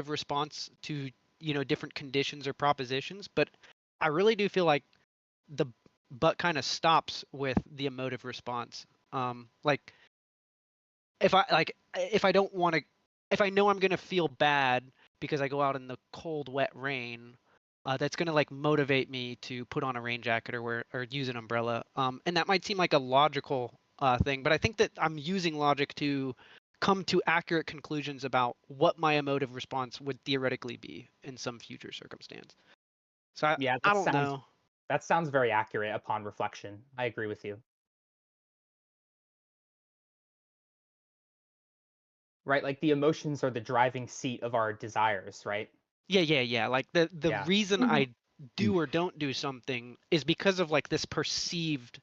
response to, different conditions or propositions, but I really do feel like the but kind of stops with the emotive response. Like if I don't want to, if I know I'm gonna feel bad because I go out in the cold, wet rain, that's gonna like motivate me to put on a rain jacket or use an umbrella. And that might seem like a logical thing, but I think that I'm using logic to come to accurate conclusions about what my emotive response would theoretically be in some future circumstance. So Yeah, I don't know. that sounds very accurate upon reflection. I agree with you. Right, like the emotions are the driving seat of our desires, right? Yeah. Like the Yeah. reason I do or don't do something is because of like this perceived,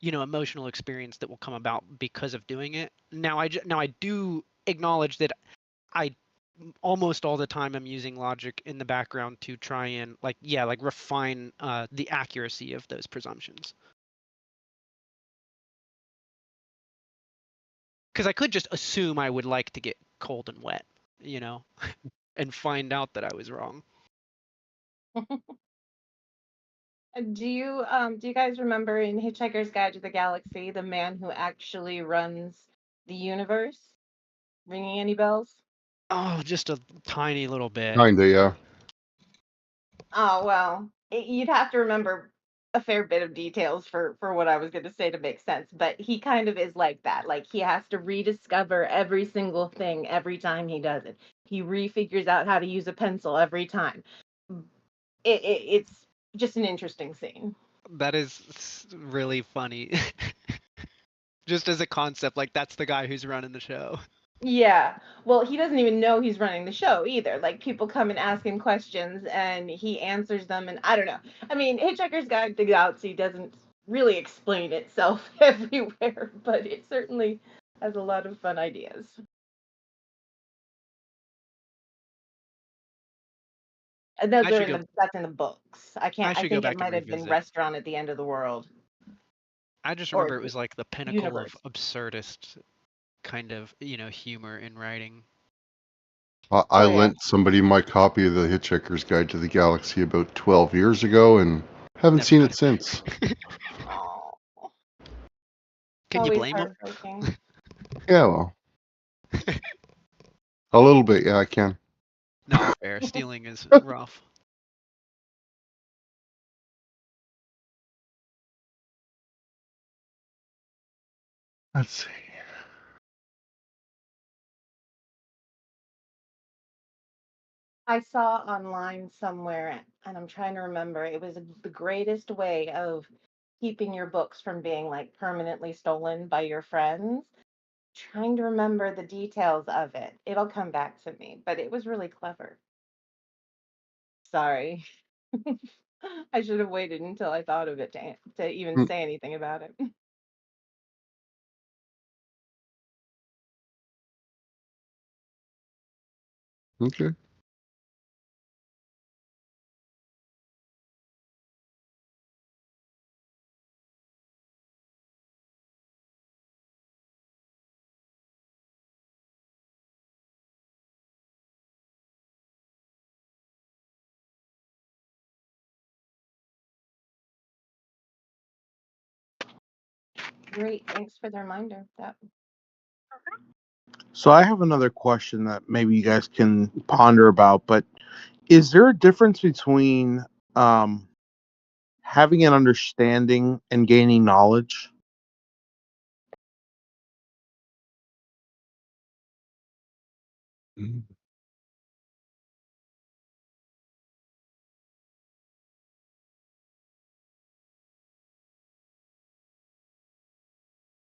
emotional experience that will come about because of doing it. Now I do acknowledge that I almost all the time I'm using logic in the background to try and like refine the accuracy of those presumptions. Because I could just assume I would like to get cold and wet, and find out that I was wrong. Do you guys remember in Hitchhiker's Guide to the Galaxy, the man who actually runs the universe? Ringing any bells? Oh, just a tiny little bit. Kinda, yeah. Oh, well, you'd have to remember a fair bit of details for what I was going to say to make sense, but he kind of is like that. Like he has to rediscover every single thing every time he does it. He refigures out how to use a pencil every time. It's just an interesting scene. That is really funny. Just as a concept, like that's the guy who's running the show. Yeah. Well, he doesn't even know he's running the show either. Like people come and ask him questions and he answers them, and I don't know. I mean, Hitchhiker's Guide to the Galaxy doesn't really explain itself everywhere, but it certainly has a lot of fun ideas. And those are that's in the books. I think it might have been Restaurant at the End of the World. I just remember it was like the pinnacle of absurdist kind of, humor in writing. I lent somebody my copy of the Hitchhiker's Guide to the Galaxy about 12 years ago and haven't seen it since. Can you blame them? Yeah, well. A little bit, yeah, I can. No, fair. Stealing is rough. Let's see. I saw online somewhere, and I'm trying to remember, it was the greatest way of keeping your books from being like permanently stolen by your friends. Trying to remember the details of it. It'll come back to me, but it was really clever. Sorry. I should have waited until I thought of it to even say anything about it. Okay. Great. Thanks for the reminder. So I have another question that maybe you guys can ponder about, but is there a difference between having an understanding and gaining knowledge?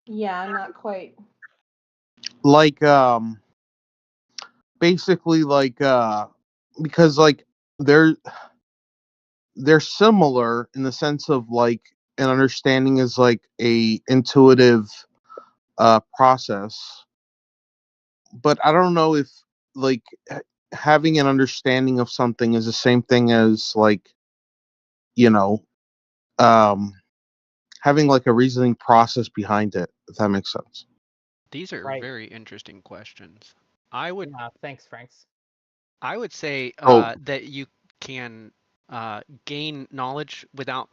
Yeah, not quite. Like basically like because like they're similar in the sense of like an understanding is like a intuitive process, but I don't know if like having an understanding of something is the same thing as like, you know, having like a reasoning process behind it, if that makes sense. These are very interesting questions. Thanks, Franks. I would say Oh, that you can gain knowledge without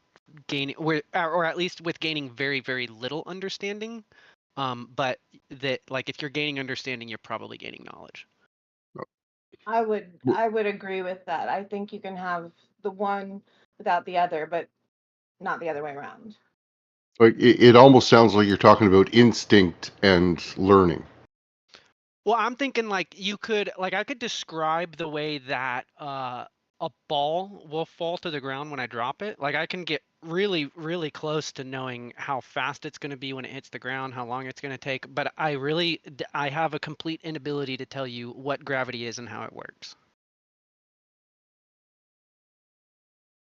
gaining, or at least with gaining very, very little understanding. But that, like, if you're gaining understanding, you're probably gaining knowledge. I would agree with that. I think you can have the one without the other, but not the other way around. like it almost sounds like you're talking about instinct and learning. Well, I'm thinking like you could, like, I could describe the way that a ball will fall to the ground when I drop it. Like, I can get really, really close to knowing how fast it's going to be when it hits the ground, how long it's going to take. But I have a complete inability to tell you what gravity is and how it works.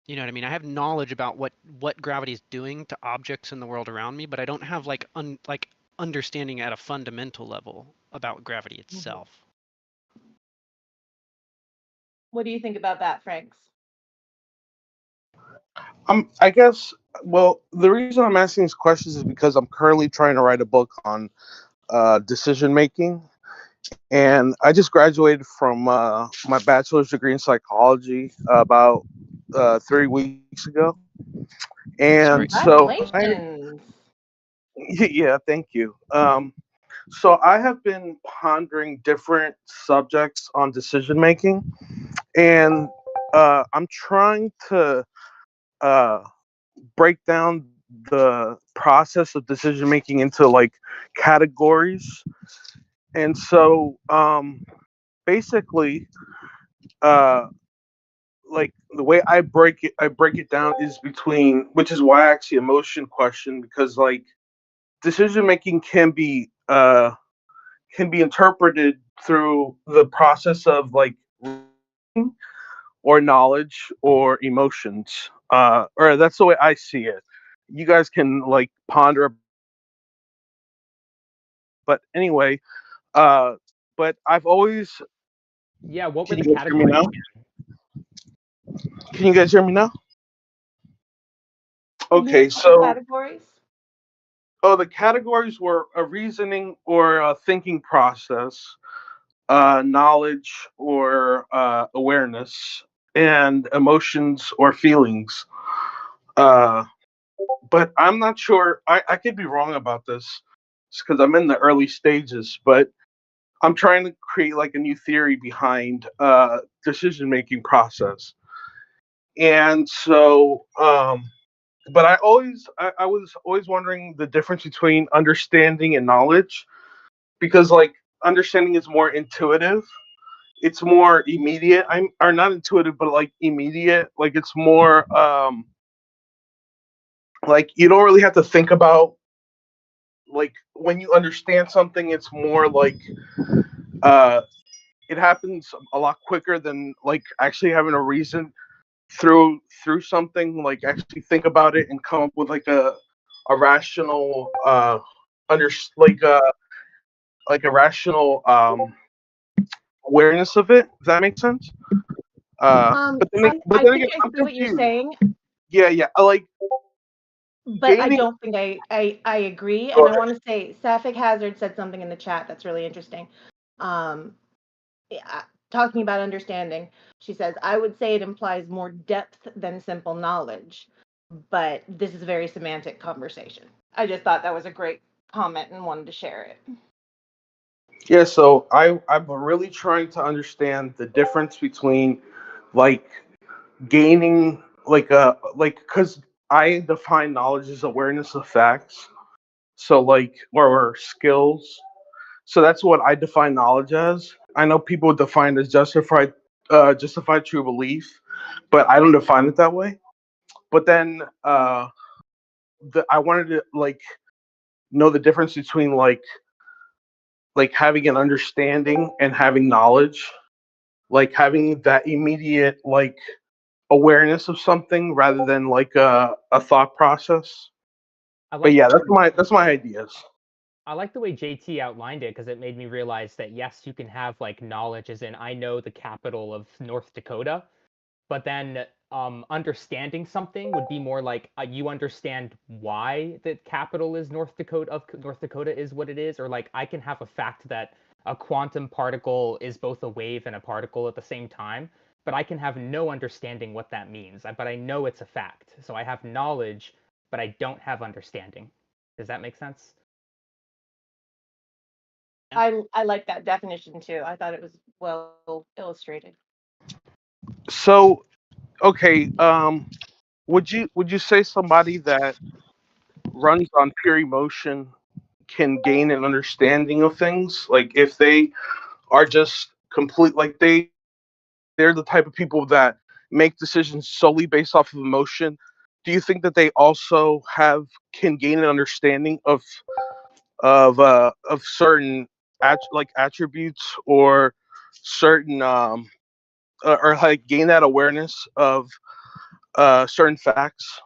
You know what I mean? I have knowledge about what gravity is doing to objects in the world around me, but I don't have like understanding at a fundamental level about gravity Mhm. itself. What do you think about that, Franks? I guess. Well, the reason I'm asking these questions is because I'm currently trying to write a book on decision making, and I just graduated from my bachelor's degree in psychology about 3 weeks ago, Sorry. and so Congratulations. yeah, thank you. So I have been pondering different subjects on decision making, and I'm trying to uh, break down the process of decision making into like categories. And so basically, uh, like the way I break it down is between, which is why I asked the emotion question, because like decision making can be interpreted through the process of like or knowledge or emotions. Or that's the way I see it. You guys can like ponder, but anyway, uh, but I've always. Yeah, what were Can the you guys hear me categories now? again? Can you guys hear me now? Can you Okay, repeat the so categories? the categories were a reasoning or a thinking process, knowledge or awareness, and emotions or feelings. Uh, but I'm not sure. I could be wrong about this because I'm in the early stages. But I'm trying to create like a new theory behind decision making process. And so, but I was always wondering the difference between understanding and knowledge, because like understanding is more intuitive. It's more immediate. I'm or not intuitive, but like immediate. Like it's more like you don't really have to think about, like when you understand something, it's more like uh it happens a lot quicker than like actually having a reason through something, like actually think about it and come up with a rational under like a rational awareness of it. Does that make sense? But I then think again, I I'm see what you're confused. saying, Yeah, yeah. I like but I gaining. don't think I agree. Go And I ahead. want to say Sapphic Hazard said something in the chat that's really interesting. Um, yeah, talking about understanding, she says, I would say it implies more depth than simple knowledge, but this is a very semantic conversation. I just thought that was a great comment and wanted to share it. Yeah, so I'm really trying to understand the difference between like gaining like because I define knowledge as awareness of facts. So like or skills. So that's what I define knowledge as. I know people define it as justified true belief, but I don't define it that way. But then I wanted to like know the difference between like having an understanding and having knowledge, like having that immediate like awareness of something rather than like a thought process. I But like yeah, the way that's my ideas. I like the way JT outlined it because it made me realize that yes, you can have like knowledge as in I know the capital of North Dakota, but then understanding something would be more like you understand why the capital is North Dakota is what it is, or like I can have a fact that a quantum particle is both a wave and a particle at the same time, but I can have no understanding what that means. But I know it's a fact. So I have knowledge, but I don't have understanding. Does that make sense? I like that definition too. I thought it was well illustrated. So, okay, would you say somebody that runs on pure emotion can gain an understanding of things? Like if they are just complete, like they're the type of people that make decisions solely based off of emotion. Do you think that they also can gain an understanding of certain like attributes or certain or like gain that awareness of certain facts?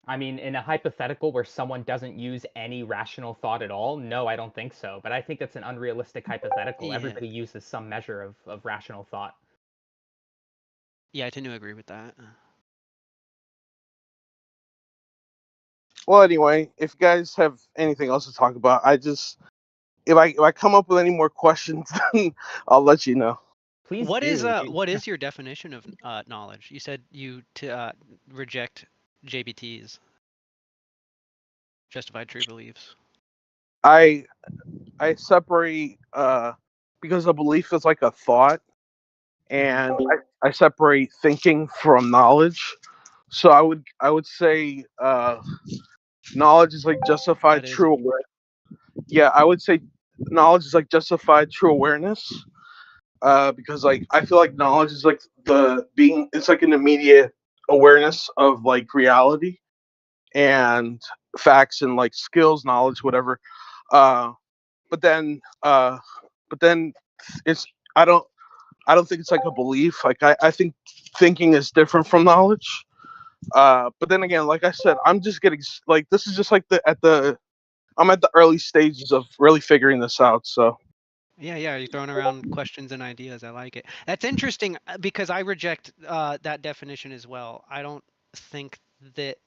I mean, in a hypothetical where someone doesn't use any rational thought at all, no, I don't think so. But I think that's an unrealistic hypothetical. Yeah. Everybody uses some measure of rational thought. Yeah, I tend to agree with that. Well, anyway, if you guys have anything else to talk about, if I come up with any more questions, then I'll let you know. Please What is do. what is your definition of knowledge? You said you reject JBT's justified true beliefs. I separate because a belief is like a thought, and I separate thinking from knowledge. So I would say knowledge is like justified That is true awareness. Yeah, I would say knowledge is like justified true awareness. Because like I feel like knowledge is like it's like an immediate awareness of like reality and facts and like skills, knowledge, whatever. Uh, but then it's I don't think it's like a belief. Like I think thinking is different from knowledge. But then again, like I said, I'm just getting like this is just like I'm at the early stages of really figuring this out. So Yeah, you're throwing around questions and ideas. I like it. That's interesting because I reject that definition as well. I don't think that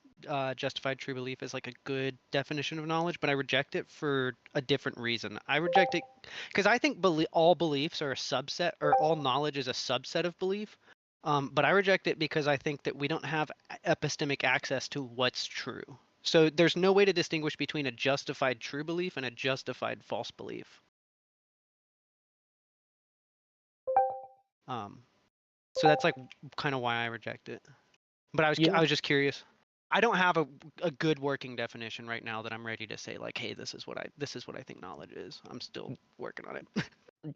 justified true belief is like a good definition of knowledge, but I reject it for a different reason. I reject it because I think all beliefs are a subset, or all knowledge is a subset of belief. But I reject it because I think that we don't have epistemic access to what's true. So there's no way to distinguish between a justified true belief and a justified false belief. So that's like kind of why I reject it. But I was just curious. I don't have a good working definition right now that I'm ready to say like, hey, this is what I think knowledge is. I'm still working on it.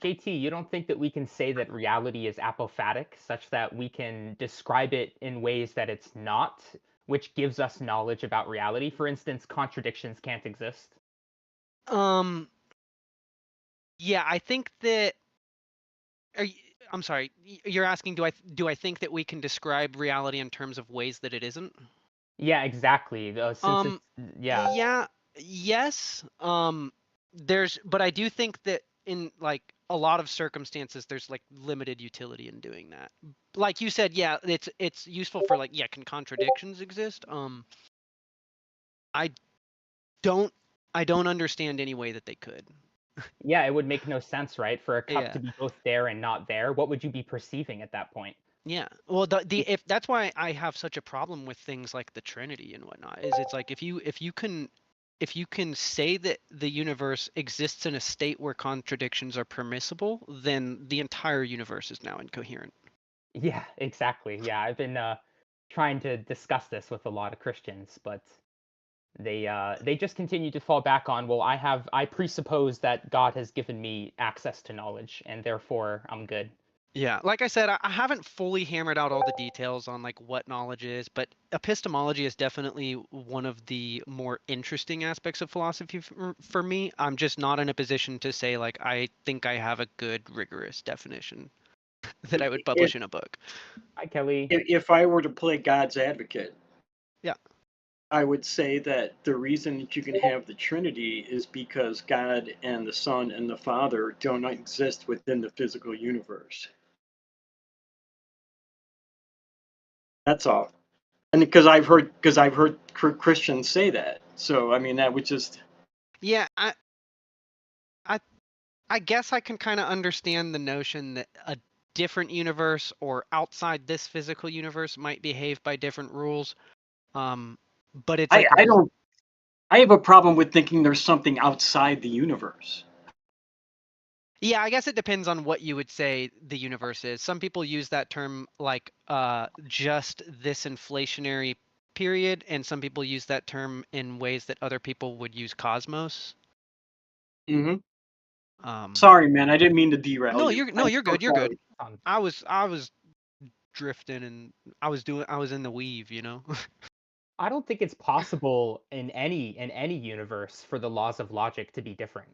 JT, you don't think that we can say that reality is apophatic, such that we can describe it in ways that it's not, which gives us knowledge about reality? For instance, contradictions can't exist. Yeah, I think that. I'm sorry. You're asking, do I think that we can describe reality in terms of ways that it isn't? Yeah, exactly. Yeah. Yeah. Yes. But I do think that in like a lot of circumstances, there's like limited utility in doing that. Like you said, yeah, it's useful for like, yeah, can contradictions exist? I don't understand any way that they could. Yeah, it would make no sense, right? For a cup Yeah. to be both there and not there. What would you be perceiving at that point? Yeah. Well, if that's why I have such a problem with things like the Trinity and whatnot, is it's like if you can say that the universe exists in a state where contradictions are permissible, then the entire universe is now incoherent. Yeah, exactly. Yeah, I've been trying to discuss this with a lot of Christians, but they just continue to fall back on, well, I presuppose that God has given me access to knowledge, and therefore I'm good. Yeah, like I said, I haven't fully hammered out all the details on like what knowledge is, but epistemology is definitely one of the more interesting aspects of philosophy for me. I'm just not in a position to say like I think I have a good rigorous definition that I would publish in a book. Hi, Kelly. If I were to play God's advocate, Yeah, I would say that the reason that you can have the Trinity is because God and the Son and the Father don't exist within the physical universe. That's all. And because I've heard Christians say that. So I mean that would just yeah. I guess I can kind of understand the notion that a different universe or outside this physical universe might behave by different rules. But it's like, I don't. I have a problem with thinking there's something outside the universe. yeah, I guess it depends on what you would say the universe is. Some people use that term like just this inflationary period, and some people use that term in ways that other people would use cosmos. Hmm. Um, Sorry, man. I didn't mean to derail no, you. you're no, I'm you're so good. You're good. sorry. I was drifting and I was in the weave, you know. I don't think it's possible in any universe for the laws of logic to be different.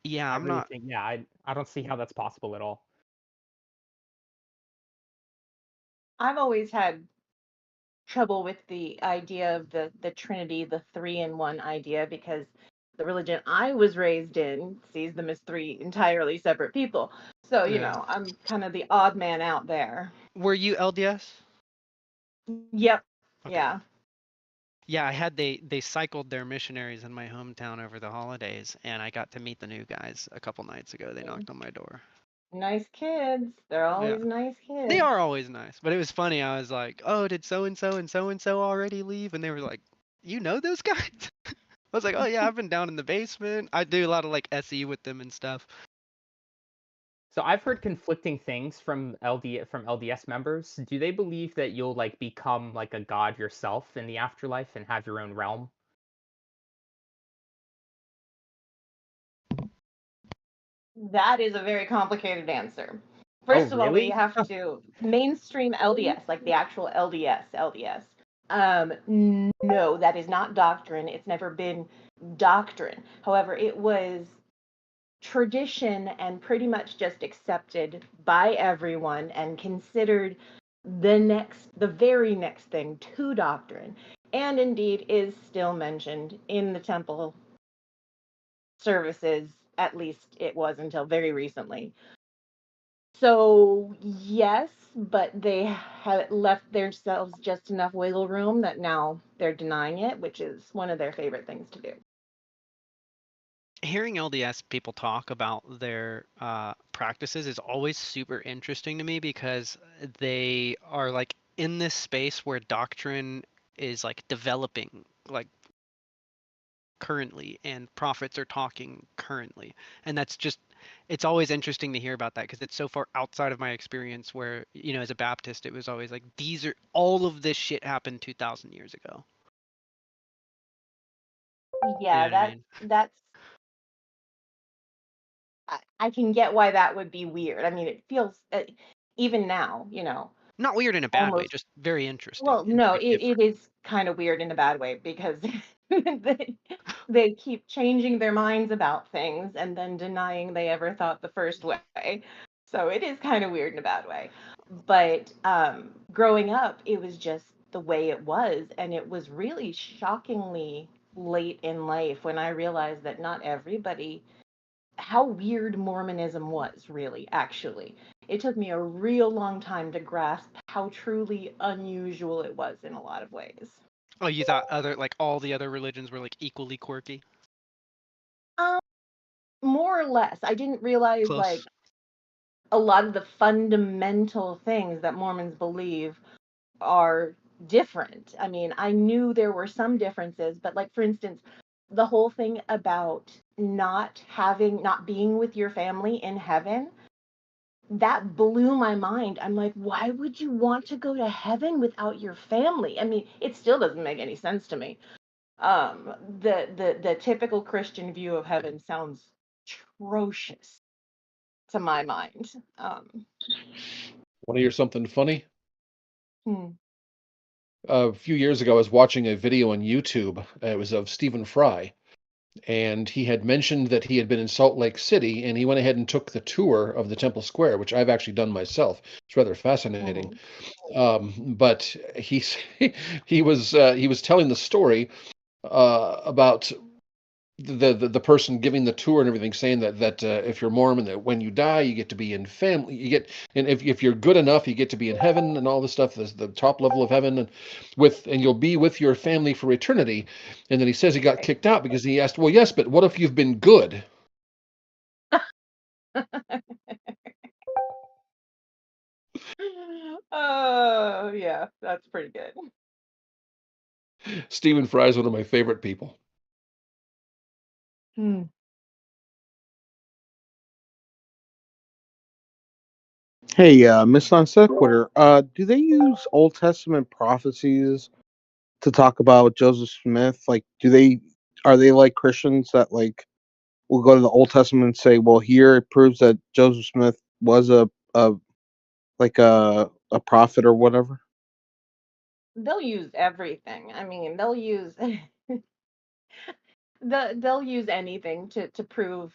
Yeah, I I'm really not. think, yeah, I don't see how that's possible at all. I've always had trouble with the idea of the Trinity, the three in one idea, because the religion I was raised in sees them as three entirely separate people. So, Yeah. I'm kind of the odd man out there. Were you LDS? Yep. Okay. Yeah. Yeah, I had they cycled their missionaries in my hometown over the holidays, and I got to meet the new guys a couple nights ago. They knocked on my door. Nice kids. They're Yeah. always nice They kids. are always nice, but it was funny. I was like, "Oh, did so and so and so and so already leave?" And they were like, "You know those guys?" I was like, "Oh yeah, I've been down in the basement. I do a lot of like SE with them and stuff." So I've heard conflicting things from LDS members. Do they believe that you'll like become like a god yourself in the afterlife and have your own realm? That is a very complicated answer. Oh, First of all, we really? have to mainstream LDS, like the actual LDS. No, that is not doctrine. It's never been doctrine. However, it was tradition and pretty much just accepted by everyone and considered the very next thing to doctrine, and indeed is still mentioned in the temple services. At least it was until very recently. So yes, but they have left themselves just enough wiggle room that now they're denying it, which is one of their favorite things to do. Hearing LDS people talk about their practices is always super interesting to me because they are like in this space where doctrine is like developing like currently and prophets are talking currently, and that's just it's always interesting to hear about that because it's so far outside of my experience where as a Baptist it was always like these are all of this shit happened 2,000 years ago. You know Yeah, what I mean? that's I can get why that would be weird. I mean, it feels even now, Not weird in a bad way, almost. just very interesting Well, and no, very it different. is kind of weird in a bad way because they keep changing their minds about things and then denying they ever thought the first way. So it is kind of weird in a bad way. But growing up, it was just the way it was. And it was really shockingly late in life when I realized that not everybody, how weird Mormonism was, really, actually. It took me a real long time to grasp how truly unusual it was in a lot of ways. Oh, you thought all the other religions were like equally quirky? Um, More or less. I didn't realize like Close. a lot of the fundamental things that Mormons believe are different. I mean, I knew there were some differences, but like for instance, the whole thing about not being with your family in heaven, that blew my mind. I'm like, why would you want to go to heaven without your family? I mean, it still doesn't make any sense to me. The typical Christian view of heaven sounds atrocious to my mind. Want to hear something funny? Hmm. A few years ago, I was watching a video on YouTube. It was of Stephen Fry, and he had mentioned that he had been in Salt Lake City, and he went ahead and took the tour of the Temple Square, which I've actually done myself. It's rather fascinating. Mhm. But he was telling the story about the person giving the tour and everything, saying that if you're Mormon, that when you die, you get to be in family. And if you're good enough, you get to be in heaven and all this stuff. The top level of heaven, and you'll be with your family for eternity. And then he says he got Right. kicked out because he asked, well, yes, but what if you've been good? Oh, yeah, that's pretty good. Stephen Fry is one of my favorite people. Hmm. Hey, Miss Non Sequitur, do they use Old Testament prophecies to talk about Joseph Smith? Like, are they like Christians that like will go to the Old Testament and say, well, here it proves that Joseph Smith was a like a prophet or whatever? They'll use everything. I mean, they'll use they'll use anything to prove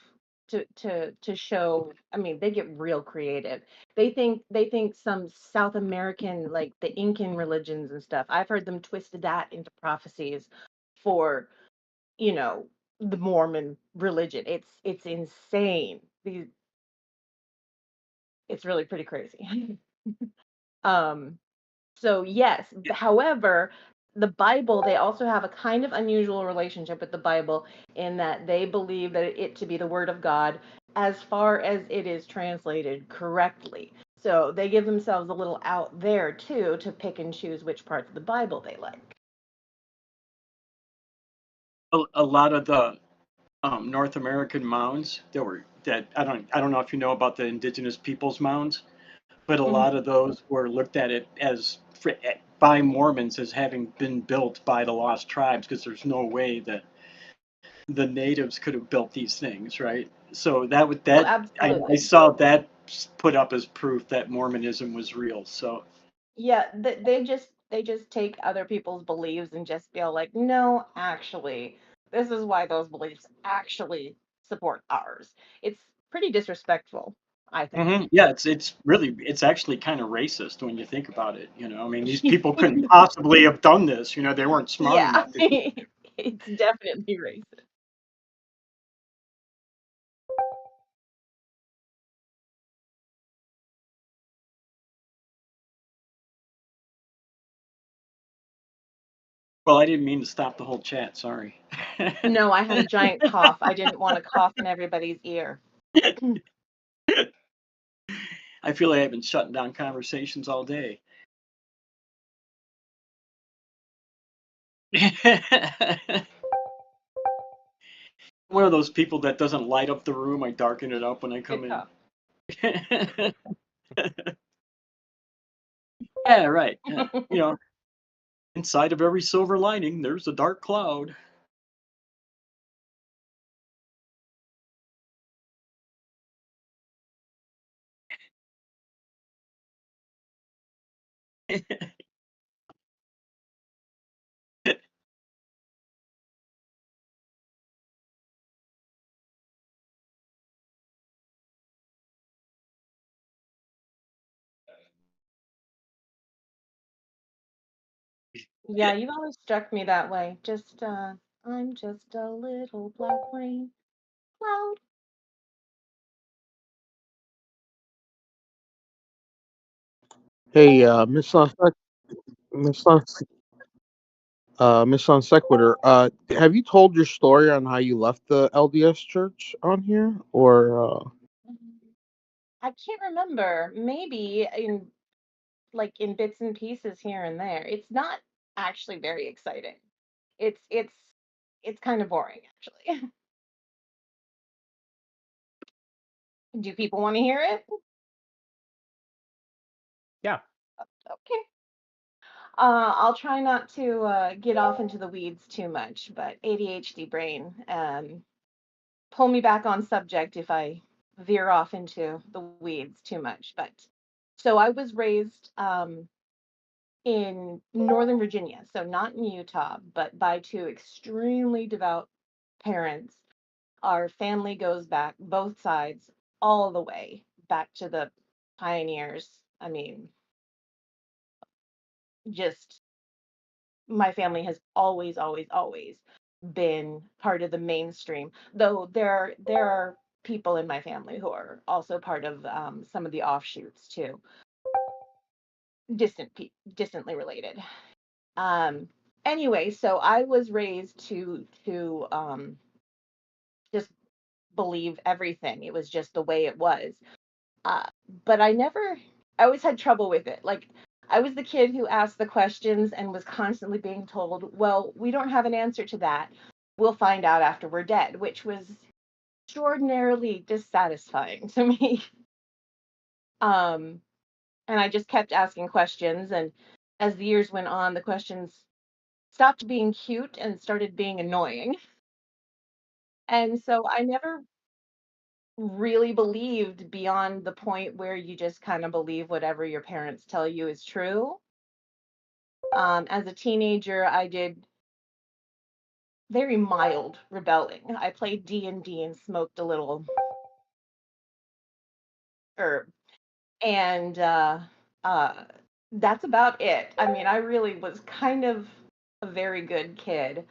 to show. I mean, they get real creative. They think some South American, like the Incan religions and stuff. I've heard them twisted that into prophecies for, you know, the Mormon religion. It's insane. It's really pretty crazy. um So yes, however, the Bible, they also have a kind of unusual relationship with the Bible in that they believe that it to be the word of God as far as it is translated correctly. So they give themselves a little out there too to pick and choose which parts of the Bible they like. A lot of the North American mounds that I don't know if you know about the indigenous peoples mounds, but a Mhm. lot of those were looked at it as by Mormons as having been built by the lost tribes because there's no way that the natives could have built these things, right? So Oh, I absolutely. saw that put up as proof that Mormonism was real. So Yeah, they just take other people's beliefs and just feel like, no, actually, this is why those beliefs actually support ours. It's pretty disrespectful, I think. yeah, it's actually kind of racist when you think about it. I mean, these people couldn't possibly have done this. They weren't smart Yeah, enough to do. it's definitely racist. Well, I didn't mean to stop the whole chat. Sorry. No, I had a giant cough. I didn't want to cough in everybody's ear. I feel like I've been shutting down conversations all day. One of those people that doesn't light up the room. I darken it up when I come Good in. cough. Yeah, right. Inside of every silver lining, there's a dark cloud. Yeah, you've always struck me that way. I'm just a little black rain cloud. Hey, Miss Non Miss Non Sequitur, have you told your story on how you left the LDS Church on here, or I can't remember. Maybe in bits and pieces here and there. It's not actually very exciting. It's kind of boring actually. Do people want to hear it? Yeah. Okay. I'll try not to get off into the weeds too much, but ADHD brain, pull me back on subject if I veer off into the weeds too much. But so I was raised in Northern Virginia, so not in Utah, but by two extremely devout parents. Our family goes back both sides all the way back to the pioneers. I mean, just my family has always, always, always been part of the mainstream. Though there are people in my family who are also part of some of the offshoots too, distantly related. Um, anyway, so I was raised to just believe everything. It was just the way it was. But I always had trouble with it. Like, I was the kid who asked the questions and was constantly being told, well, we don't have an answer to that. We'll find out after we're dead, which was extraordinarily dissatisfying to me. And I just kept asking questions. And as the years went on, the questions stopped being cute and started being annoying. And so I never really believed beyond the point where you just kind of believe whatever your parents tell you is true. As a teenager, I did very mild rebelling. I played D&D and smoked a little herb, and uh, that's about it. I mean, I really was kind of a very good kid.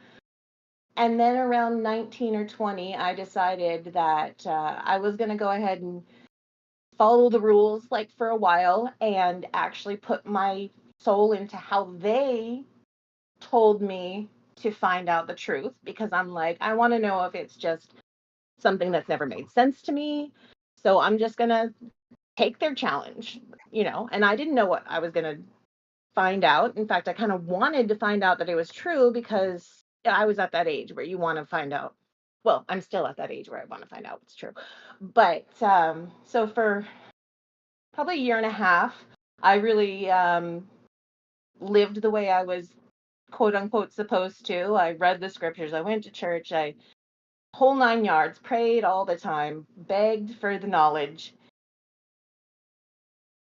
And then around 19 or 20, I decided that I was going to go ahead and follow the rules like for a while and actually put my soul into how they told me to find out the truth, because I'm like, I want to know if it's just something that's never made sense to me. So I'm just going to take their challenge, and I didn't know what I was going to find out. In fact, I kind of wanted to find out that it was true because I was at that age where you want to find out. Well, I'm still at that age where I want to find out what's true. But so for probably a year and a half, I really lived the way I was quote unquote supposed to. I read the scriptures, I went to church, I whole 9 yards, prayed all the time, begged for the knowledge.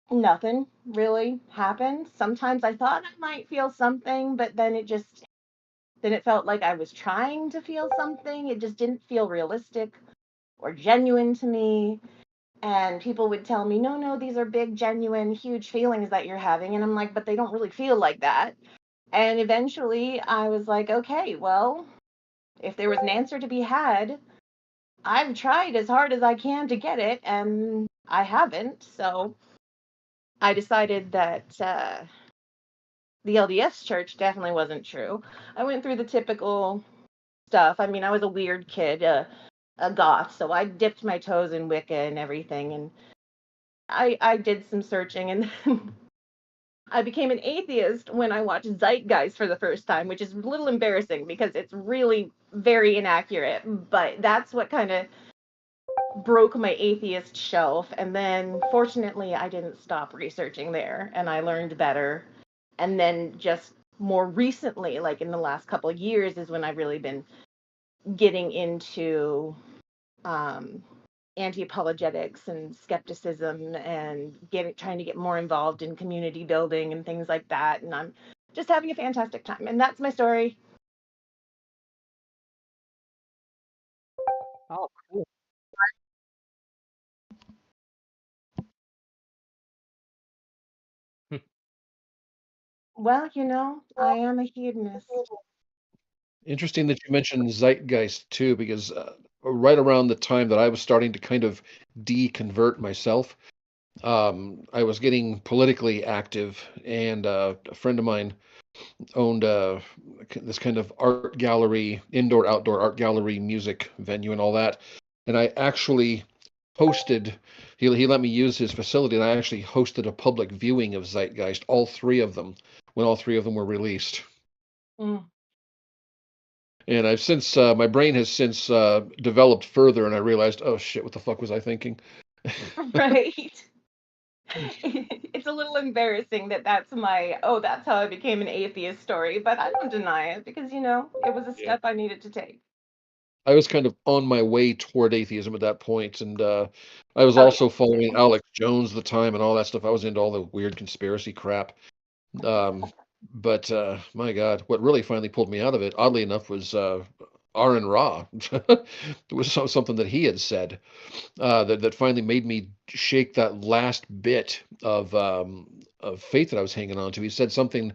Nothing really happened. Sometimes I thought I might feel something, but then it felt like I was trying to feel something. It just didn't feel realistic or genuine to me. And people would tell me, no, no, these are big, genuine, huge feelings that you're having. And I'm like, but they don't really feel like that. And eventually I was like, okay, well, if there was an answer to be had, I've tried as hard as I can to get it, and I haven't. So I decided that the LDS church definitely wasn't true. I went through the typical stuff. I mean, I was a weird kid, a goth, so I dipped my toes in Wicca and everything, and I did some searching, and I became an atheist when I watched Zeitgeist for the first time, which is a little embarrassing because it's really very inaccurate, but that's what kind of broke my atheist shelf. And then fortunately, I didn't stop researching there, and I learned better. And then just more recently, like in the last couple of years, is when I've really been getting into anti-apologetics and skepticism and trying to get more involved in community building and things like that. And I'm just having a fantastic time. And that's my story. Oh, cool. Well, I am a hedonist. Interesting that you mentioned Zeitgeist too, because right around the time that I was starting to kind of deconvert myself, I was getting politically active, and a friend of mine owned this kind of art gallery, indoor, outdoor art gallery, music venue, and all that. And I actually hosted. He let me use his facility, and I actually hosted a public viewing of Zeitgeist, all three of them, when all three of them were released. Mm. And I've since my brain has since developed further, and I realized, oh shit, what the fuck was I thinking? Right. It's a little embarrassing that that's how I became an atheist story, but I don't deny it because, it was a Yeah. step I needed to take. I was kind of on my way toward atheism at that point, and I was Oh, also yeah. following Alex Jones at the time and all that stuff. I was into all the weird conspiracy crap. But my God, what really finally pulled me out of it, oddly enough, was Aaron Ra. It was something that he had said that finally made me shake that last bit of faith that I was hanging on to. He said something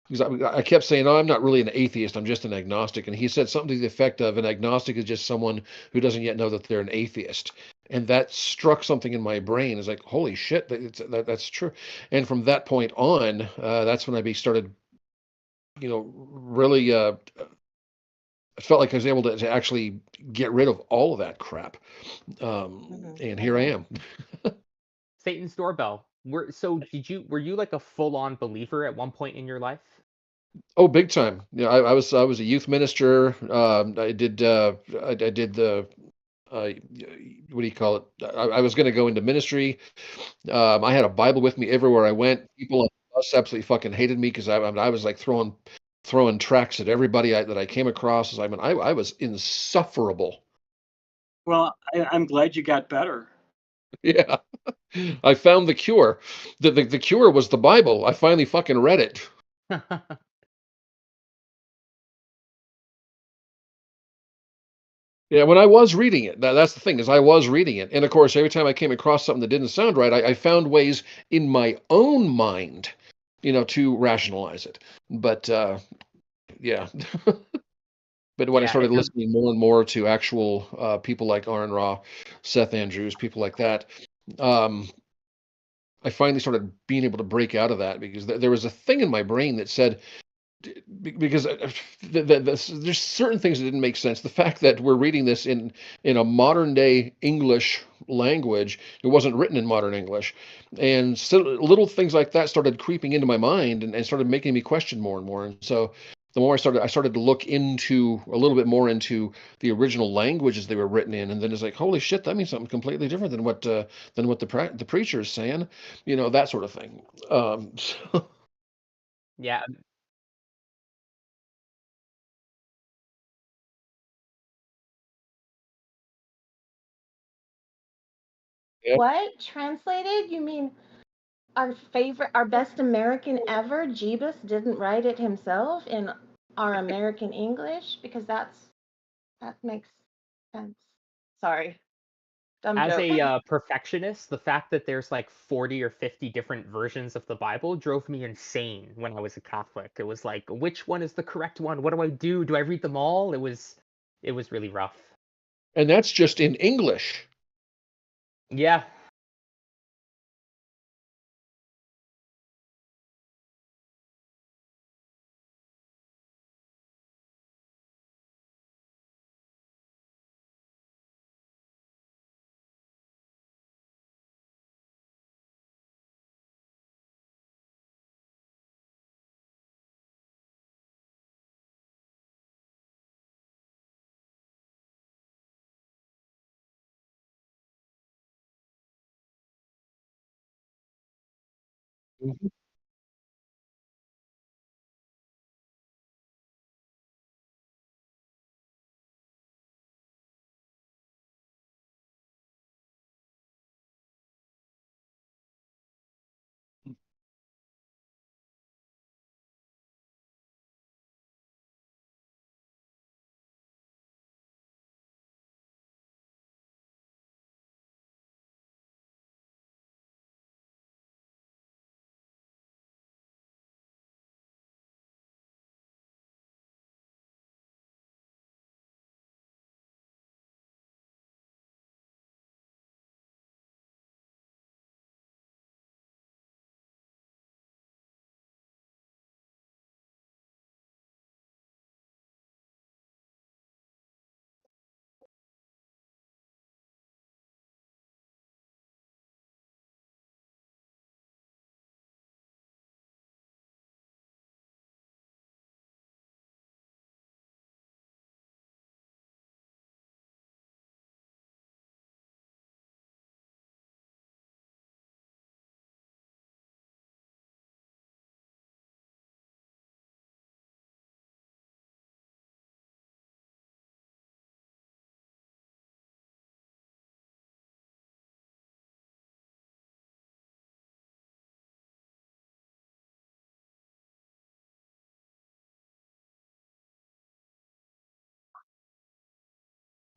because I kept saying, "Oh, I'm not really an atheist. I'm just an agnostic." And he said something to the effect of, "An agnostic is just someone who doesn't yet know that they're an atheist." And that struck something in my brain. It's like, holy shit, that's true. And from that point on, that's when I started, really I felt like I was able to actually get rid of all of that crap. And here I am. Satan's doorbell. Were you like a full-on believer at one point in your life? Oh, big time. Yeah, I was a youth minister. I did I did the what do you call it? I was going to go into ministry. I had a Bible with me everywhere I went. People on the bus absolutely fucking hated me because I was like throwing tracts at everybody that I came across. I was insufferable. Well, I'm glad you got better. Yeah, I found the cure. The cure was the Bible. I finally fucking read it. Yeah, when I was reading it, that's the thing is I was reading it, and of course, every time I came across something that didn't sound right, I found ways in my own mind, to rationalize it. But yeah, but when I Yeah, started listening more and more to actual people like Aaron Ra, Seth Andrews, people like that, um, I finally started being able to break out of that because there was a thing in my brain that said because there's certain things that didn't make sense. The fact that we're reading this in a modern day English language, it wasn't written in modern English, and so little things like that started creeping into my mind and started making me question more and more. And so the more I started to look into a little bit more into the original languages they were written in, and then it's like, holy shit, that means something completely different than what the preacher is saying, that sort of thing. So, yeah. yeah. What? Translated? You mean our best American ever, Jeebus, didn't write it himself in our American English? Because that makes sense. Sorry. Dumb As joke. a perfectionist, the fact that there's like 40 or 50 different versions of the Bible drove me insane when I was a Catholic. It was like, which one is the correct one? What do I do? Do I read them all? It was really rough. And that's just in English. Yeah. Mhm.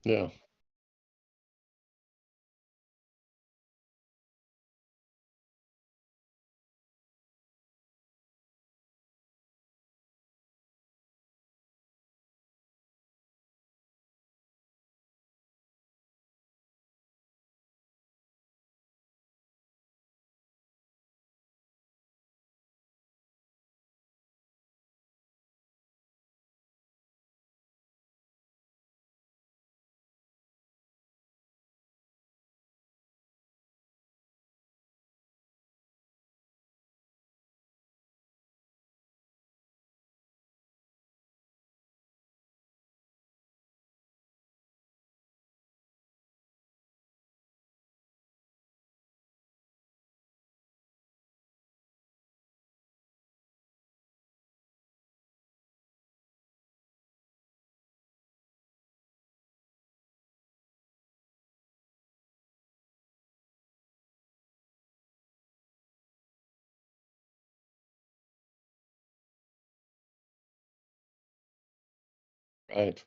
Yeah. Right.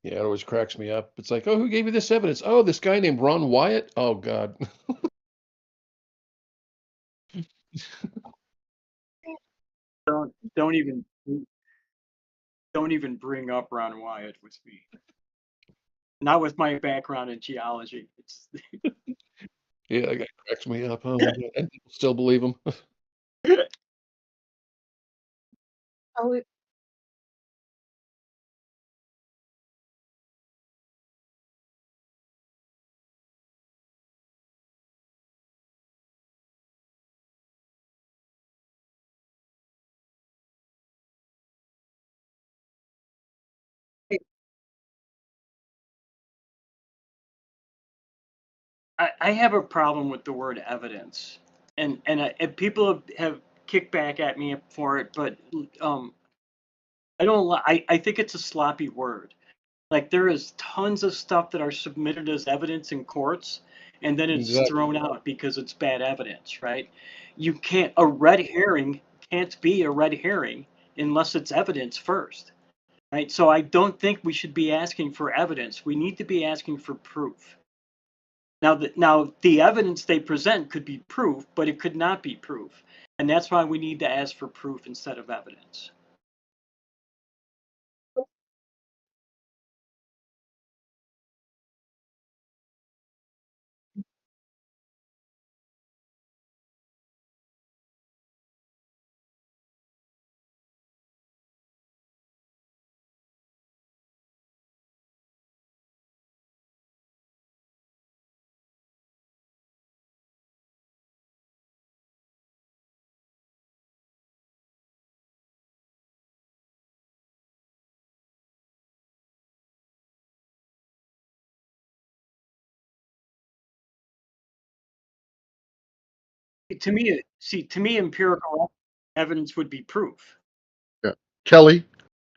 Yeah, it always cracks me up. It's like, oh, who gave you this evidence? Oh, this guy named Ron Wyatt. Oh God. Don't even bring up Ron Wyatt with me. Not with my background in geology. It's Yeah, that guy cracks me up. Oh my God. And people still believe him. Oh, I have a problem with the word evidence, and people have kicked back at me for it, but I don't. I think it's a sloppy word. Like there is tons of stuff that are submitted as evidence in courts, and then it's Exactly. thrown out because it's bad evidence, right? You can't. A red herring can't be a red herring unless it's evidence first, right? So I don't think we should be asking for evidence. We need to be asking for proof. Now the evidence they present could be proof, but it could not be proof, and that's why we need to ask for proof instead of evidence. To me, empirical evidence would be proof. Yeah. Kelly,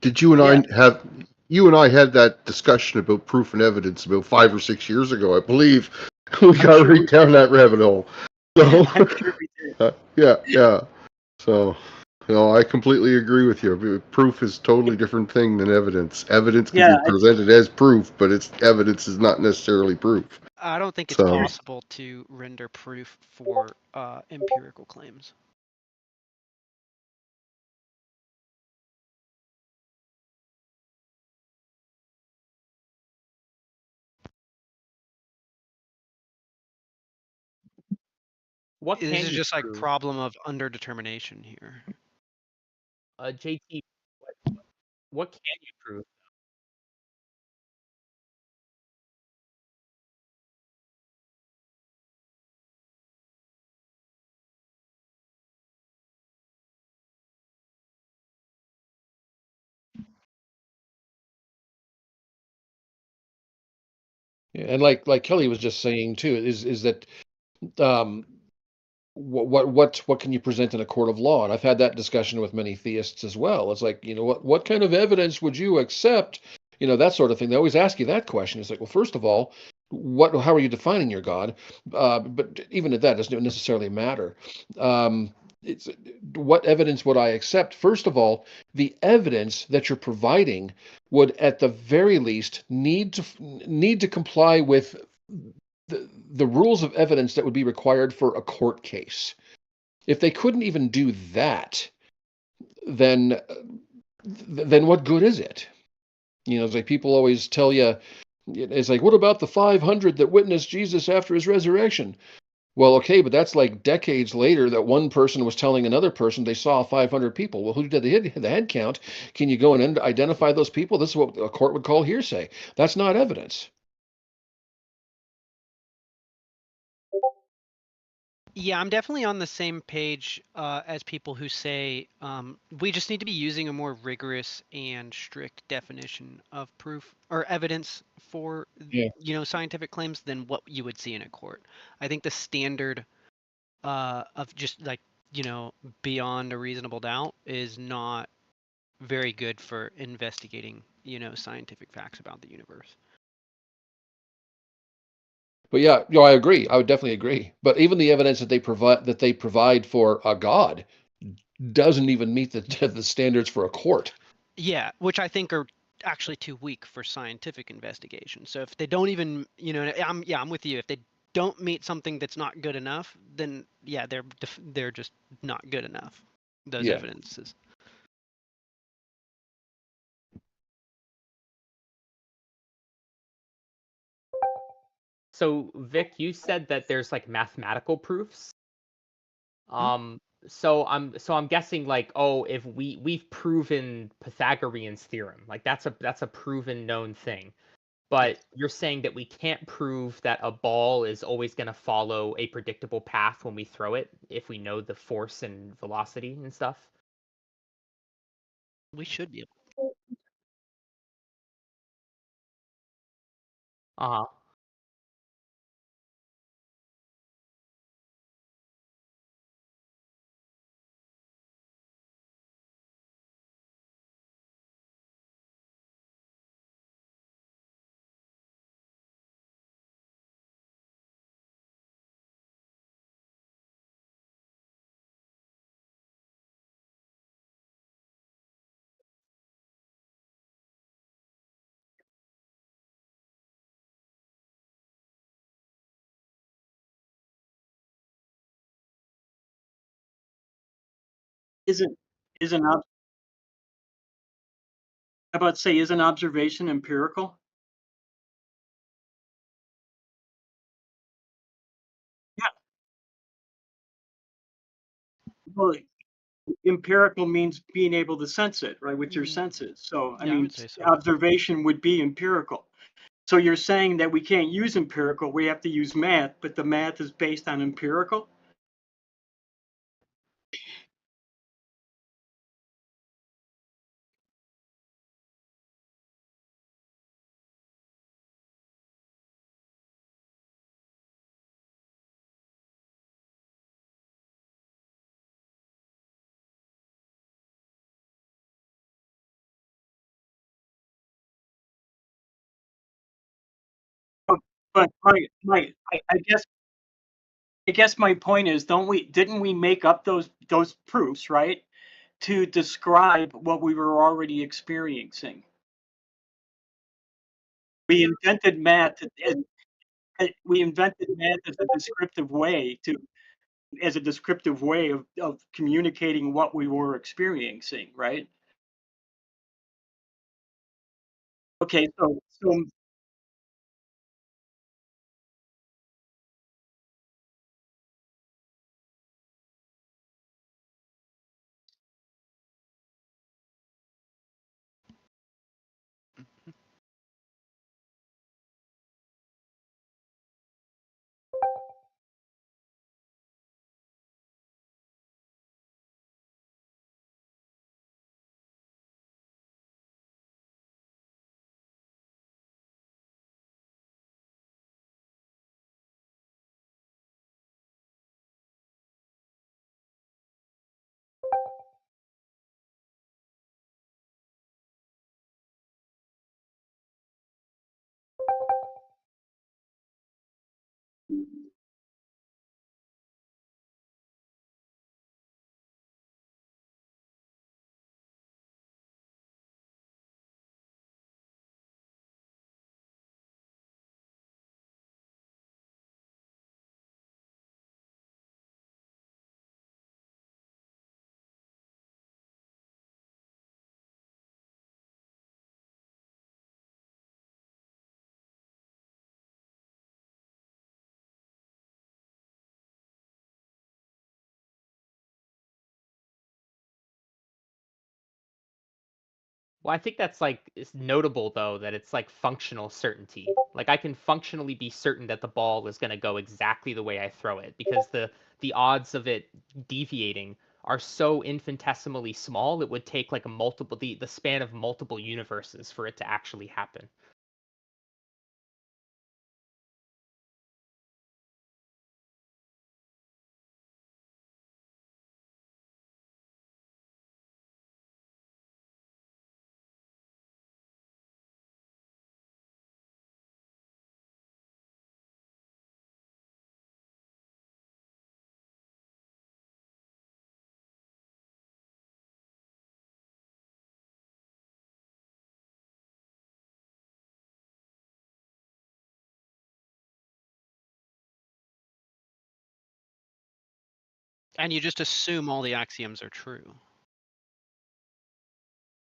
did you and Yeah, I have you and I had that discussion about proof and evidence about 5 or 6 years ago, I believe. We I'm got sure right down that rabbit hole. So I'm sure we did. yeah. So I completely agree with you. Proof is a totally different thing than evidence. Evidence can Yeah, be presented as proof, but its evidence is not necessarily proof. I don't think it's So possible to render proof for empirical claims. What This can is you just like prove? problem of underdetermination here. JT, what can you prove? Yeah, and like Kelly was just saying too, is that um, what can you present in a court of law? And I've had that discussion with many theists as well. It's like, what kind of evidence would you accept? That sort of thing. They always ask you that question. It's like, well, first of all, how are you defining your God? But even at that doesn't necessarily matter. It's what evidence would I accept? First of all, the evidence that you're providing would, at the very least, need to comply with the rules of evidence that would be required for a court case. If they couldn't even do that, then what good is it? It's like people always tell you, it's like, what about the 500 that witnessed Jesus after his resurrection? Well, okay, but that's like decades later that one person was telling another person they saw 500 people. Well, who did the head count? Can you go and identify those people? This is what a court would call hearsay. That's not evidence. Yeah, I'm definitely on the same page as people who say we just need to be using a more rigorous and strict definition of proof or evidence for Yeah. scientific claims than what you would see in a court. I think the standard of just like you know, beyond a reasonable doubt is not very good for investigating, you know, scientific facts about the universe. But yeah, I agree. I would definitely agree. But even the evidence that they provide for a God doesn't even meet the standards for a court. Yeah, which I think are actually too weak for scientific investigation. So if they don't even, you know, I'm with you. If they don't meet something that's not good enough, then yeah, they're just not good enough. Those Yeah. evidences. So Vic, you said that there's like mathematical proofs. Hmm? So I'm guessing like, oh, if we've proven Pythagorean's theorem, like that's a proven known thing. Yes. But you're saying that we can't prove that a ball is always going to follow a predictable path when we throw it if we know the force and velocity and stuff. We should be able. Uh-huh. Isn't isn't ob- how about say is an observation empirical? Yeah. Well, empirical means being able to sense it, right, with your senses. So, I Yeah, I mean, would say so. observation would be empirical. So you're saying that we can't use empirical, we have to use math, but the math is based on empirical? But I guess my point is, didn't we make up those proofs, right, to describe what we were already experiencing? We invented math we invented math as a descriptive way of communicating what we were experiencing, right? Okay, so Well, I think that's like it's notable though that it's like functional certainty. Like I can functionally be certain that the ball is going to go exactly the way I throw it because the odds of it deviating are so infinitesimally small it would take like a multiple the span of multiple universes for it to actually happen. And you just assume all the axioms are true.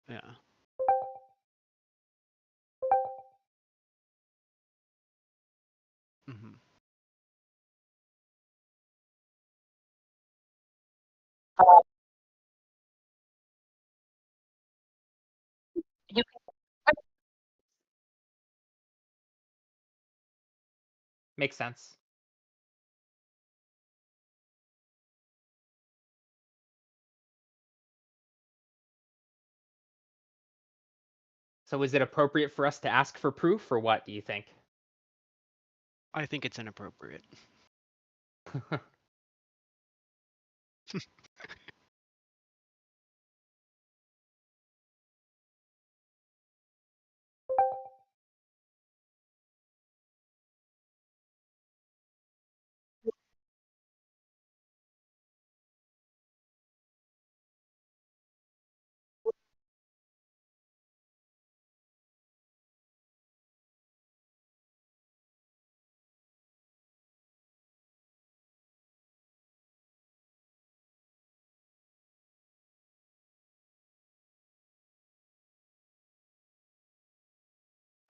Yeah. Mm-hmm. You Makes sense. So is it appropriate for us to ask for proof, or what do you think? I think it's inappropriate.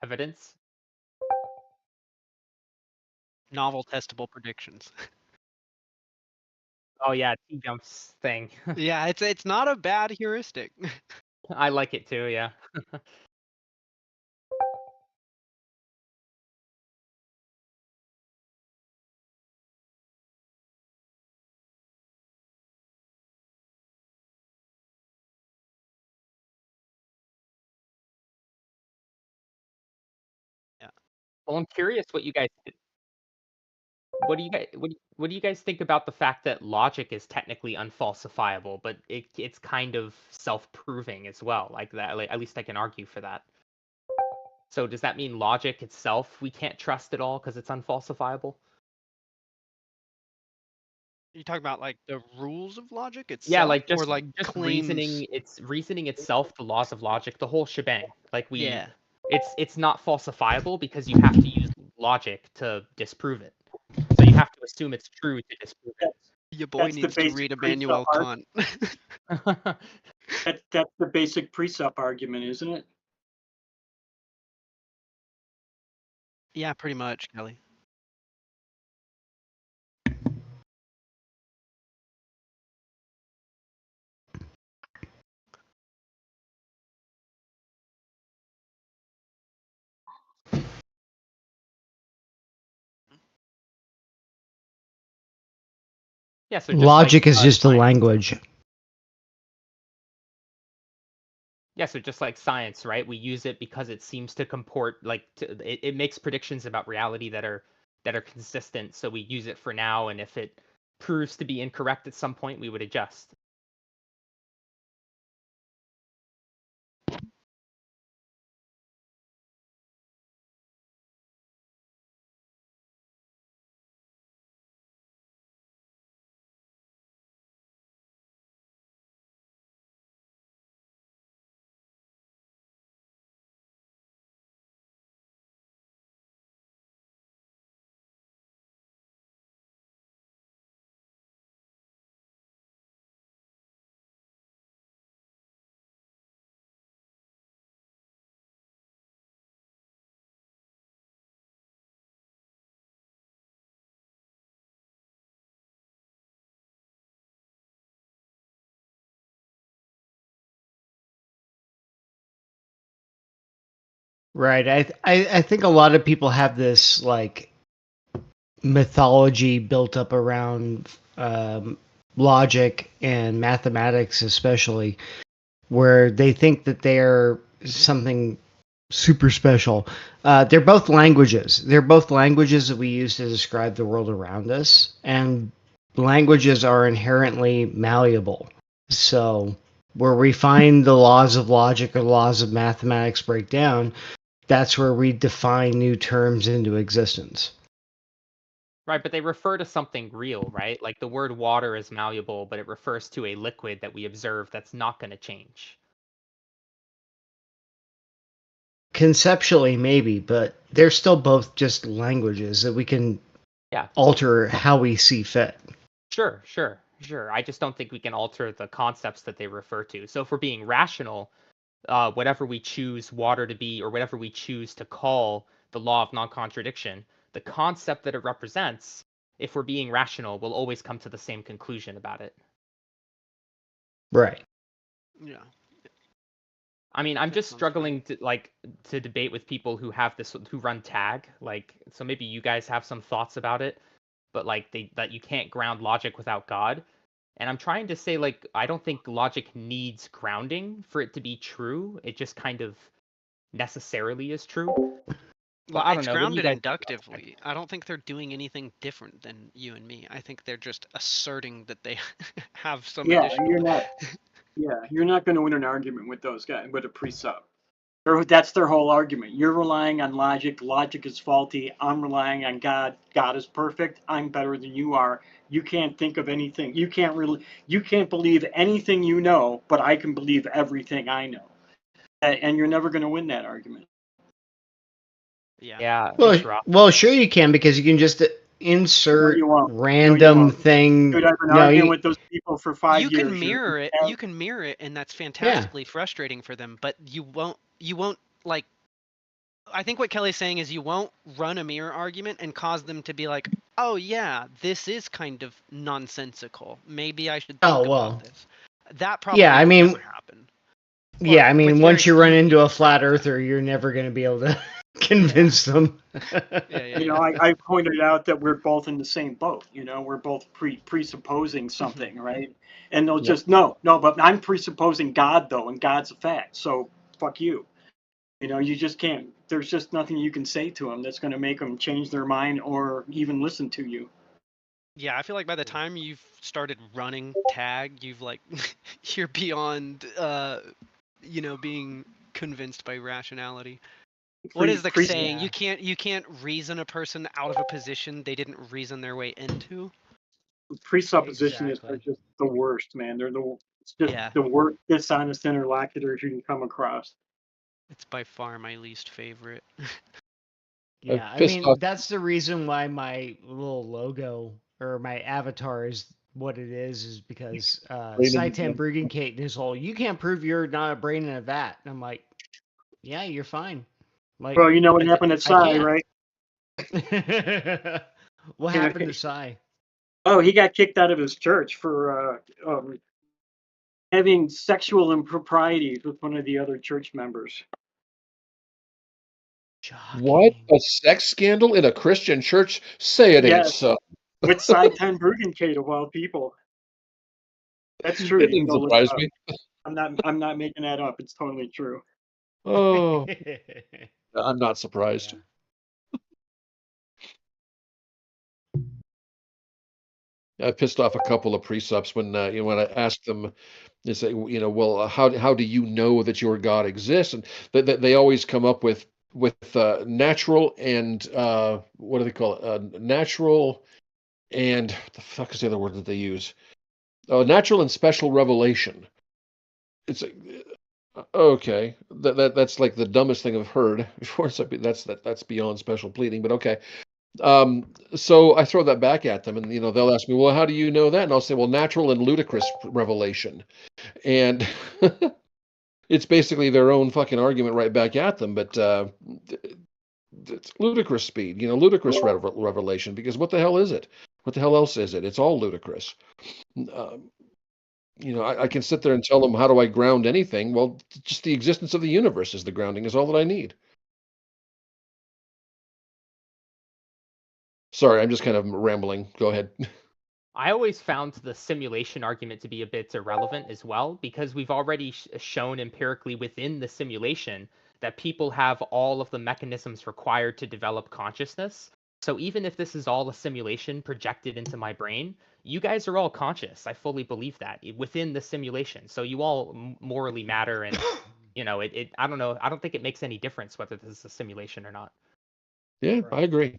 Evidence? Novel testable predictions. Oh yeah, T-jumps thing. Yeah, it's not a bad heuristic. I like it too, yeah. Yeah. Well, I'm curious what you guys what do you guys think about the fact that logic is technically unfalsifiable, but it's kind of self-proving as well, like that, like, at least I can argue for that. So does that mean logic itself we can't trust at all because it's unfalsifiable? You talk about like the rules of logic Yeah, itself, like or just like just claims. reasoning itself, the laws of logic, the whole shebang. Like Yeah. it's not falsifiable because you have to use logic to disprove it. So you have to assume it's true to disprove it. Your boy That's the needs to basic read precept Immanuel Kant. That's the basic precept argument, isn't it? Yeah, pretty much, Kelly. Yeah, so just Logic like is just a science. language. Yeah, so just Logic like is just a science. language. Yeah, so just like science, right? We use it because it seems to comport, like it makes predictions about reality that are consistent. So we use it for now, and if it proves to be incorrect at some point, we would adjust. Right. I think a lot of people have this like mythology built up around logic and mathematics, especially, where they think that they're something super special. They're both languages. They're both languages that we use to describe the world around us, and languages are inherently malleable. So, where we find the laws of logic or laws of mathematics break down, that's where we define new terms into existence. Right, but they refer to something real, right? Like the word water is malleable, but it refers to a liquid that we observe that's not going to change. Conceptually, maybe, but they're still both just languages that we can Yeah. alter how we see fit. Sure. Sure, I just don't think we can alter the concepts that they refer to. So if we're being rational, whatever we choose water to be, or whatever we choose to call the law of non-contradiction, the concept that it represents, if we're being rational, we'll always come to the same conclusion about it. Right. Yeah. I mean, I'm That just sounds struggling to debate with people who run tag. Like, so maybe you guys have some thoughts about it, but like that you can't ground logic without God. And I'm trying to say, like, I don't think logic needs grounding for it to be true. It just kind of necessarily is true. Well, But I don't it's know. What do you grounded guys think about that? inductively. I don't think they're doing anything different than you and me. I think they're just asserting that they have some Yeah, additional. you're not. Yeah, you're not going to win an argument with those guys with a precept. That's their whole argument. You're relying on logic. Logic is faulty. I'm relying on God. God is perfect. I'm better than you are. You can't think of anything. You can't believe anything you know, but I can believe everything I know. And you're never going to win that argument. Yeah. Yeah, Well, it's rough. well, sure you can, because you can just No, insert you won't. No, you random won't. thing. Dude, I've been No, arguing with those people for 5 You years. can mirror it. You can mirror it, and that's fantastically frustrating for them. But you won't like. I think what Kelly's saying is you won't run a mirror argument and cause them to be like, oh yeah, this is kind of nonsensical. Maybe I should think Oh, well. about this. That probably Yeah, I will mean, never happen. yeah, I Or mean, with once very you run few into a people, flat perhaps. earther, you're never going to be able to convince them. Yeah. You know, I pointed out that we're both in the same boat. You know, we're both presupposing something, right? And they'll just no, but I'm presupposing God though, and God's a fact. So fuck you. You know, you just can't. There's just nothing you can say to them that's going to make them change their mind or even listen to you. Yeah, I feel like by the time you've started running tag, you've like you're beyond being convinced by rationality. What is the saying? You can't reason a person out of a position they didn't reason their way into. Presupposition Exactly. are just the worst, man. It's just the worst dishonest interlocutors you can come across. It's by far my least favorite. Yeah, I mean, that's the reason why my little logo or my avatar is what it is because Saitan Bruggencate is all, you can't prove you're not a brain in a vat. And I'm like, yeah, you're fine. Like, Well, you know what happened at Sai, right? What happened to Sai? Oh, he got kicked out of his church for having sexual improprieties with one of the other church members. Shocking. What? A sex scandal in a Christian church? Say it ain't so. With Saitan Bruggencate of all people. That's true. It didn't surprise me. I'm not making that up. It's totally true. Oh, I'm not surprised. Yeah. I pissed off a couple of precepts when when I asked them, they say, well, how do you know that your God exists? And they always come up with natural and what do they call it? Natural and what the fuck is the other word that they use? Natural and special revelation. It's okay. That's like the dumbest thing I've heard before. So that's beyond special pleading, but okay. So I throw that back at them, and they'll ask me, well, how do you know that? And I'll say, well, natural and ludicrous revelation, and it's basically their own fucking argument right back at them. But it's ludicrous speed, ludicrous revelation. Because what the hell is it? What the hell else is it? It's all ludicrous. I can sit there and tell them, how do I ground anything? Well, just the existence of the universe is the grounding, is all that I need. Sorry, I'm just kind of rambling. Go ahead. I always found the simulation argument to be a bit irrelevant as well, because we've already shown empirically within the simulation that people have all of the mechanisms required to develop consciousness. So even if this is all a simulation projected into my brain, you guys are all conscious. I fully believe that within the simulation. So you all morally matter, and I don't know. I don't think it makes any difference whether this is a simulation or not. Yeah, I agree.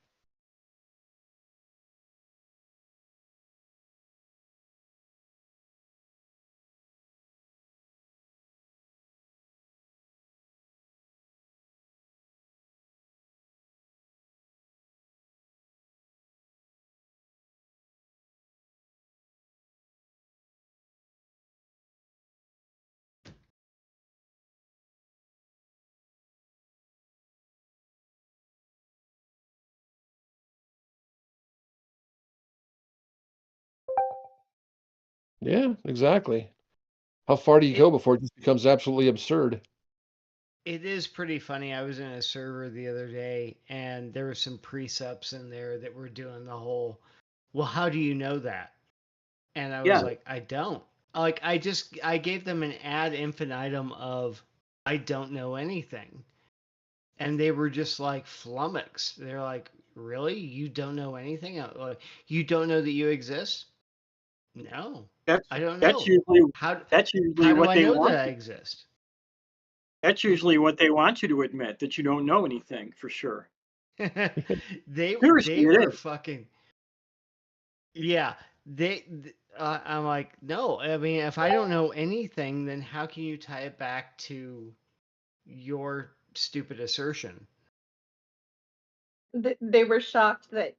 Yeah, exactly. How far do you go before it just becomes absolutely absurd? It is pretty funny. I was in a server the other day, and there were some precepts in there that were doing the whole, well, how do you know that? And I was Yeah. like, I don't. Like, I gave them an ad infinitum of, I don't know anything. And they were just like flummoxed. They're like, really? You don't know anything? You don't know that you exist? No, That's I don't that's know. usually How that's how usually do what I they know want. that I exist? That's usually what they want you to admit, that you don't know anything for sure. they Seriously, it were is. fucking, yeah. I'm like, no. I mean, if I don't know anything, then how can you tie it back to your stupid assertion? They were shocked that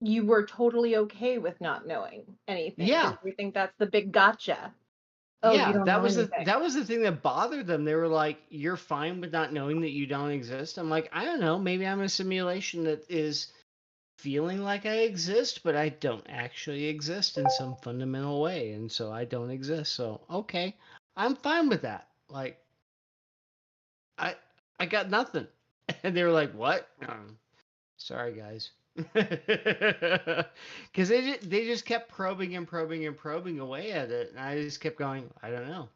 you were totally okay with not knowing anything. Yeah. Because we think that's the big gotcha. Oh, you Yeah, don't know anything. that was the thing that bothered them. They were like, "You're fine with not knowing that you don't exist." I'm like, I don't know. Maybe I'm a simulation that is feeling like I exist, but I don't actually exist in some fundamental way, and so I don't exist. So okay, I'm fine with that. Like, I I got nothing, and they were like, "What?" Sorry, guys. Because they just kept probing and probing and probing away at it, and I just kept going, I don't know.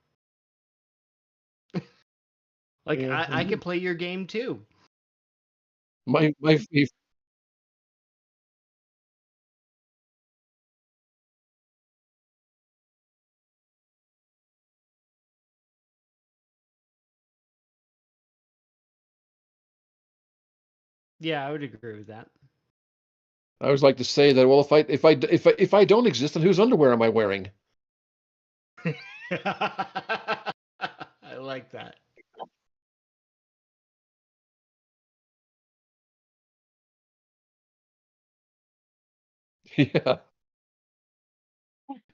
Like, Yeah, I can play your game too. my favorite. Yeah, I would agree with that. I always like to say that. Well, if I don't exist, then whose underwear am I wearing? I like that. Yeah.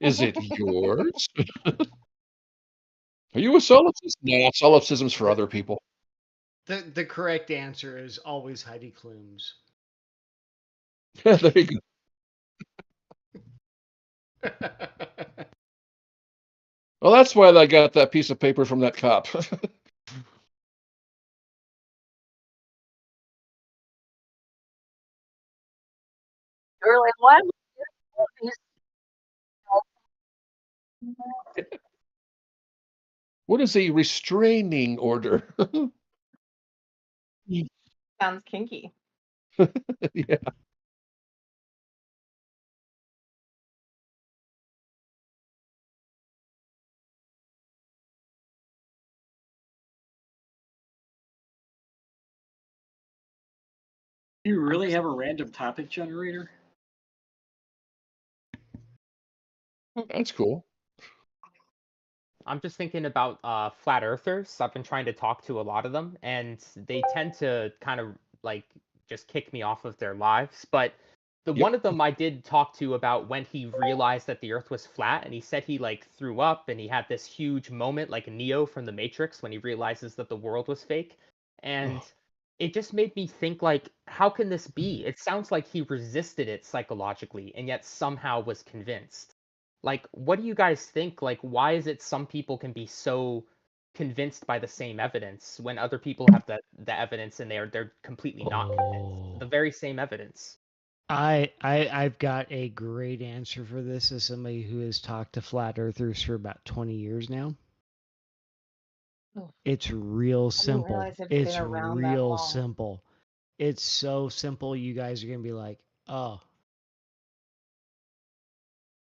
Is it yours? Are you a solipsist? No, solipsism's for other people. The correct answer is always Heidi Klum's. There you go. Well, that's why I got that piece of paper from that cop. You're like, why am I What is a restraining order? Sounds kinky. Yeah. Do you really have a random topic generator? That's cool. I'm just thinking about flat earthers. I've been trying to talk to a lot of them, and they tend to kind of like just kick me off of their lives. But the Yep. one of them I did talk to about when he realized that the Earth was flat, and he said he like threw up, and he had this huge moment like Neo from the Matrix when he realizes that the world was fake, and Oh. it just made me think like, how can this be? It sounds like he resisted it psychologically, and yet somehow was convinced. Like, what do you guys think? Like, why is it some people can be so convinced by the same evidence when other people have the evidence and they're completely not convinced? The very same evidence. I've got a great answer for this as somebody who has talked to flat earthers for about 20 years now. Oh. It's real I didn't simple. realize it'd It's been around that real long. simple. It's so simple, you guys are going to be like, oh.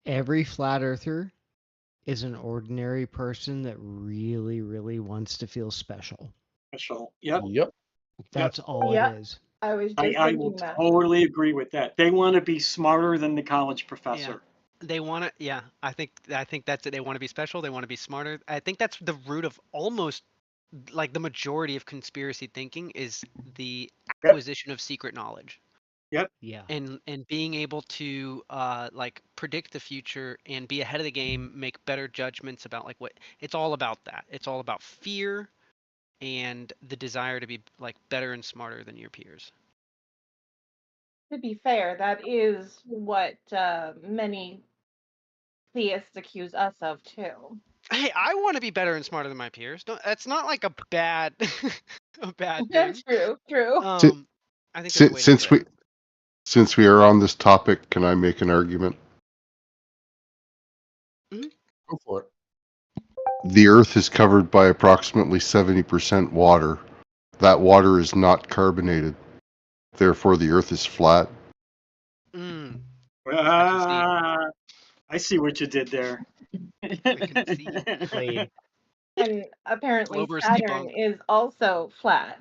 Every flat earther is an ordinary person that really, really wants to feel special. Special. Yep. Yep. That's all Yeah. it is. I was just I will thinking that. totally agree with that. They want to be smarter than the college professor. They want to, yeah. I think that's it. They want to be special. They want to be smarter. I think that's the root of almost like the majority of conspiracy thinking is the acquisition of secret knowledge. Yep. Yeah. And being able to like predict the future and be ahead of the game, make better judgments about like what it's all about. That it's all about fear and the desire to be like better and smarter than your peers. To be fair, that is what many theists accuse us of too. Hey, I want to be better and smarter than my peers. That's not like a bad a bad thing. True. I think there's a way to do it. Since we are on this topic, can I make an argument? Go for it. The Earth is covered by approximately 70% water. That water is not carbonated. Therefore, the Earth is flat. Mm, I see what you did there. Played. And apparently Glober's Saturn debunked. is also flat.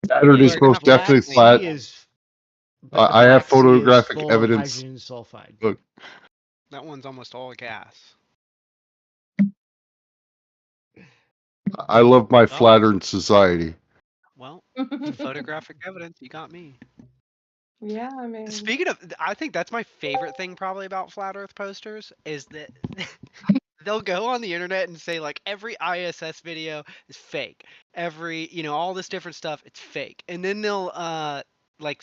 Saturn is most definitely flat. I have photographic evidence. Hydrogen sulfide. Look, That one's almost all gas. I love my flat Earth society. Well, photographic evidence, you got me. Yeah, I mean. Speaking of, I think that's my favorite thing probably about flat Earth posters is that they'll go on the internet and say like every ISS video is fake. Every, all this different stuff, it's fake. And then they'll like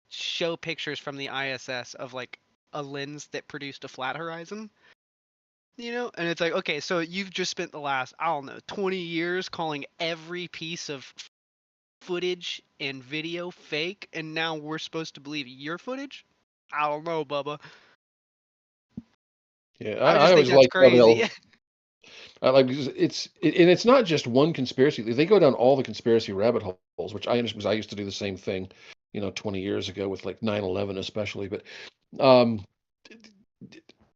show pictures from the ISS of like a lens that produced a flat horizon. And it's like, okay, so you've just spent the last, I don't know, 20 years calling every piece of footage and video fake, and now we're supposed to believe your footage? I don't know, Bubba. Yeah, I I just think always that's like crazy. And it's not just one conspiracy. They go down all the conspiracy rabbit holes, which I understand because I used to do the same thing, 20 years ago with like 9/11 especially. But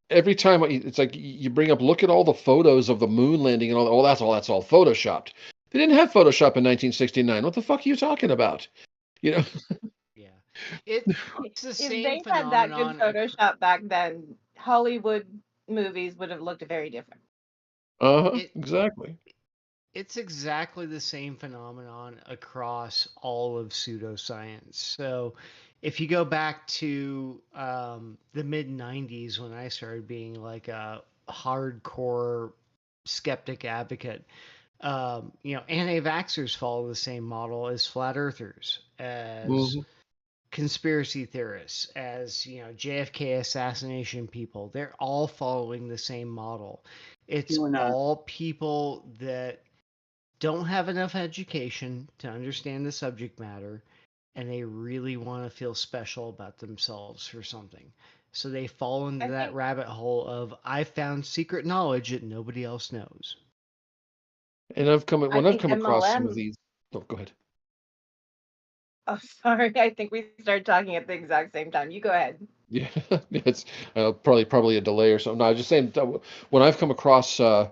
every time it's like you bring up, look at all the photos of the moon landing and all. Oh, that's all photoshopped. They didn't have Photoshop in 1969. What the fuck are you talking about? Yeah, it's the If same they had that good phenomenon. Photoshop back then, Hollywood movies would have looked very different. Exactly. It's exactly the same phenomenon across all of pseudoscience. So, if you go back to the mid 90s when I started being like a hardcore skeptic advocate, anti-vaxxers follow the same model as flat earthers, as conspiracy theorists, as JFK assassination people. They're all following the same model. It's all people that don't have enough education to understand the subject matter, and they really want to feel special about themselves for something. So they fall into that rabbit hole of, I found secret knowledge that nobody else knows. And I've come across some of these. Oh, go ahead. Oh, sorry. I think we started talking at the exact same time. You go ahead. Yeah, it's probably a delay or something. No, I was just saying when I've come across, when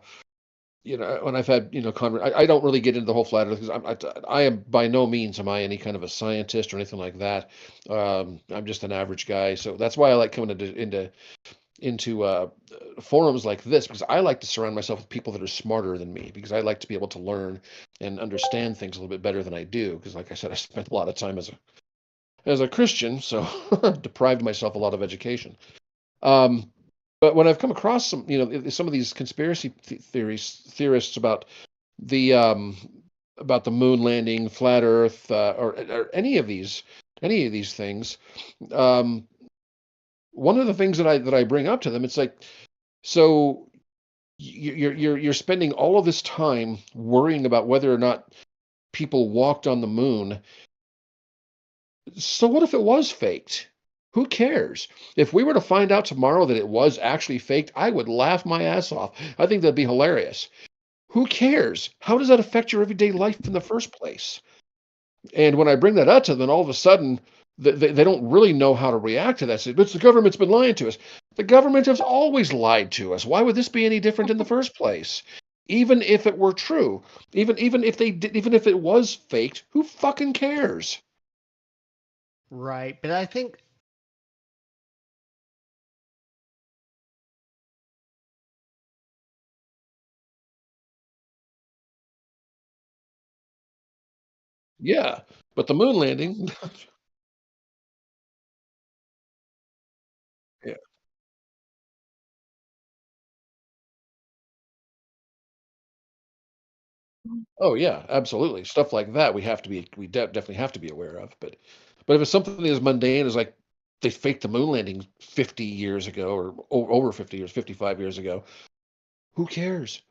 I've had, I don't really get into the whole flat earth because I am by no means am I any kind of a scientist or anything like that. I'm just an average guy, so that's why I like coming into forums like this, because I like to surround myself with people that are smarter than me, because I like to be able to learn and understand things a little bit better than I do. Because, like I said, I spent a lot of time as a Christian, so deprived myself a lot of education. But when I've come across some of these conspiracy theorists about the moon landing, flat Earth, or any of these things, one of the things that I bring up to them, it's like, so you're spending all of this time worrying about whether or not people walked on the moon. So what if it was faked? Who cares? If we were to find out tomorrow that it was actually faked, I would laugh my ass off. I think that'd be hilarious. Who cares? How does that affect your everyday life in the first place? And when I bring that up to them, all of a sudden, they don't really know how to react to that. Say, but the government's been lying to us. The government has always lied to us. Why would this be any different in the first place? Even if it were true, even if it was faked, who fucking cares? Right, but I think yeah, but the moon landing. Yeah. Oh yeah, absolutely. Stuff like that we definitely have to be aware of. But if it's something as mundane as like they faked the moon landing 50 years ago, or over 50 years, 55 years ago. Who cares?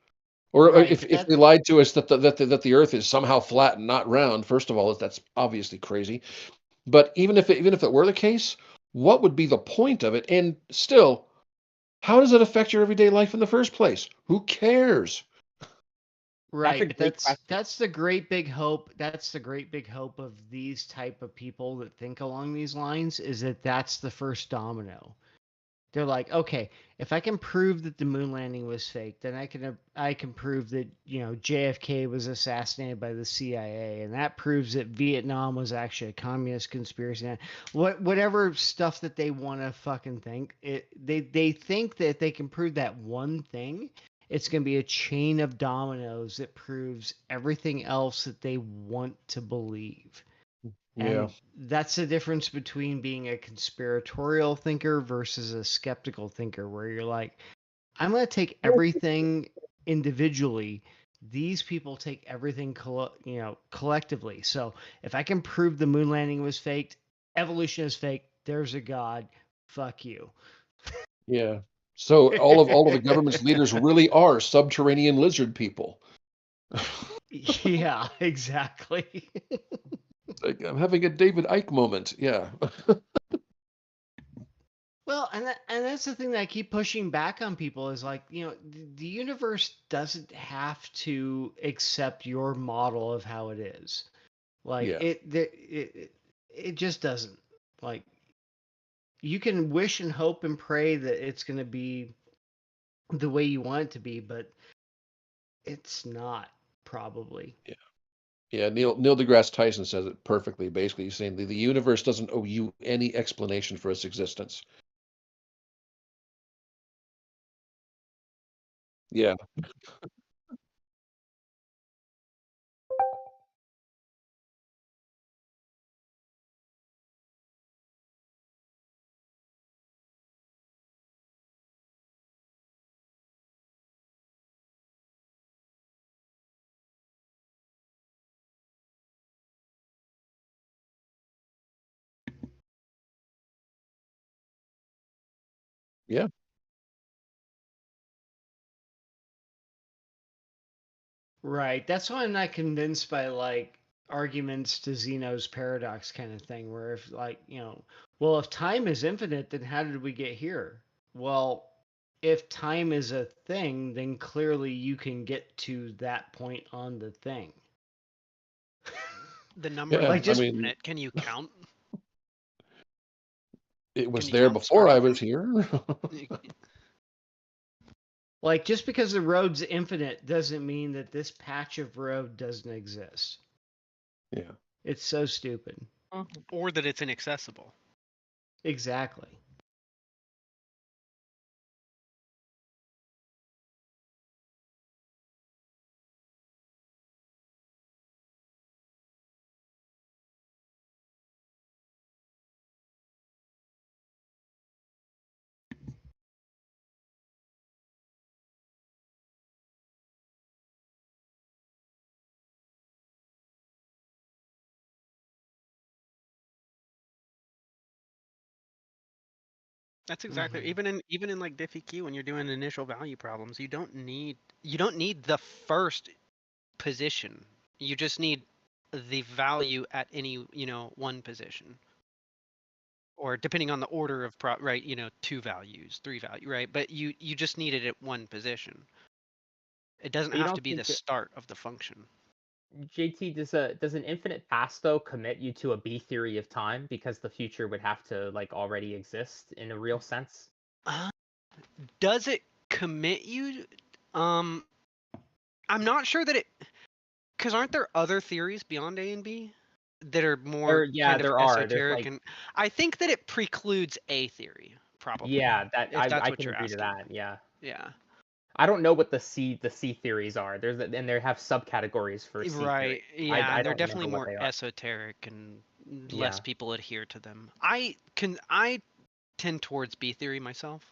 Or Right, if but if they lied to us that the Earth is somehow flat and not round, first of all, that's obviously crazy. But even if it were the case, what would be the point of it? And still, how does it affect your everyday life in the first place? Who cares? right, a but great question. that's the great big hope. That's the great big hope of these type of people that think along these lines, is that that's the first domino. They're like, okay, if I can prove that the moon landing was fake, then I can prove that, you know, JFK was assassinated by the CIA, and that proves that Vietnam was actually a communist conspiracy. Whatever stuff that they want to fucking think, they think that if they can prove that one thing, it's going to be a chain of dominoes that proves everything else that they want to believe. Yeah. And that's the difference between being a conspiratorial thinker versus a skeptical thinker, where you're like, I'm going to take everything individually. These people take everything collectively. So if I can prove the moon landing was faked, evolution is fake, there's a God, fuck you. Yeah. So all of the government's leaders really are subterranean lizard people. Yeah, exactly. Like, I'm having a David Icke moment. Yeah. Well, and that's the thing that I keep pushing back on people is like, you know, the universe doesn't have to accept your model of how it is. Like Yeah. it just doesn't. Like, you can wish and hope and pray that it's going to be the way you want it to be, but it's not, probably. Yeah. Yeah, Neil deGrasse Tyson says it perfectly. Basically, he's saying the universe doesn't owe you any explanation for its existence. Yeah. Yeah. Right. That's why I'm not convinced by like arguments to Zeno's paradox kind of thing, where if like, you know, well, if time is infinite, then how did we get here? Well, if time is a thing, then clearly you can get to that point on the thing. The number Yeah. like just- just minute, can you count? It was you there count before I starting was here. Like, just because the road's infinite doesn't mean that this patch of road doesn't exist. Yeah. It's so stupid. Or that it's inaccessible. Exactly. That's exactly even in like diffie-q when you're doing initial value problems, you don't need the first position. You just need the value at any, one position. Or depending on the order of right, 2 values, 3 value, right? But you just need it at one position. It doesn't But you have don't to be the think start of the function. JT, does an infinite past though commit you to a B theory of time because the future would have to like already exist in a real sense? Does it commit you? I'm not sure that it, because aren't there other theories beyond A and B that are more kind of there are. There's esoteric? like And I think that it precludes A theory, probably. yeah, that if that's I what can you're agree to asking. that. Yeah. Yeah. I don't know what the C theories are. And they have subcategories for C Right. theory. Yeah, I and they're don't definitely remember what more they are. esoteric and less Yeah. people adhere to them. I tend towards B theory myself,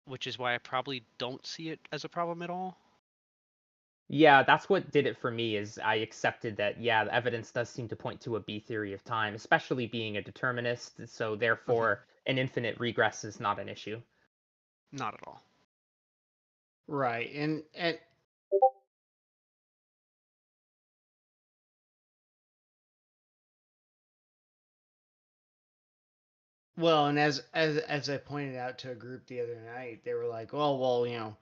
which is why I probably don't see it as a problem at all. Yeah, that's what did it for me. Is I accepted that the evidence does seem to point to a B theory of time, especially being a determinist. So therefore, an infinite regress is not an issue. Not at all. Right. And well, and as I pointed out to a group the other night, they were like, well,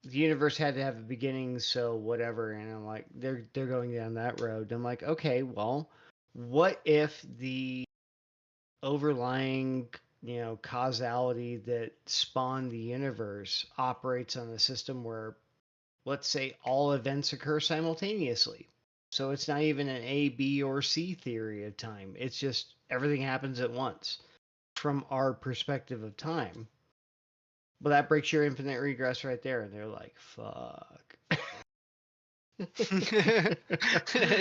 the universe had to have a beginning, so whatever. And I'm like, they're going down that road. I'm like, okay, well, what if the overlying causality that spawned the universe operates on a system where, let's say, all events occur simultaneously? So it's not even an A, B, or C theory of time. It's just everything happens at once from our perspective of time. Well, that breaks your infinite regress right there. And they're like, fuck.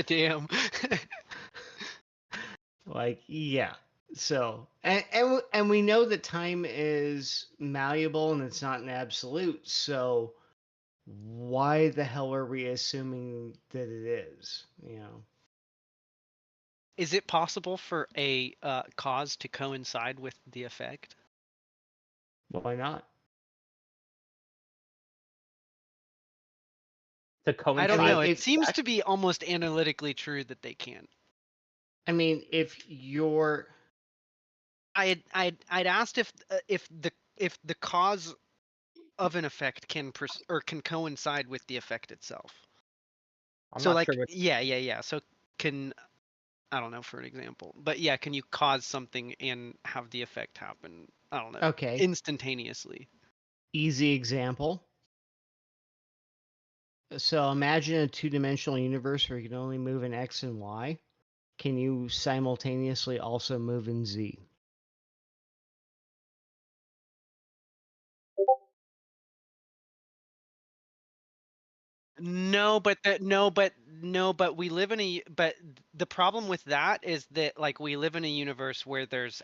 Damn. Like, yeah. So, and we know that time is malleable and it's not an absolute. So why the hell are we assuming that it is? Is it possible for a cause to coincide with the effect? Why not? To coincide. I don't know. It If- seems to be almost analytically true that they can. I mean, if you're, I'd asked if the cause of an effect can coincide with the effect itself. I'm So not like, sure what. yeah. So I don't know, for an example, but yeah, can you cause something and have the effect happen? I don't know. okay, Instantaneously. easy example. So imagine a two-dimensional universe where you can only move in X and Y. Can you simultaneously also move in Z? No, but we live in but the problem with that is that like we live in a universe where there's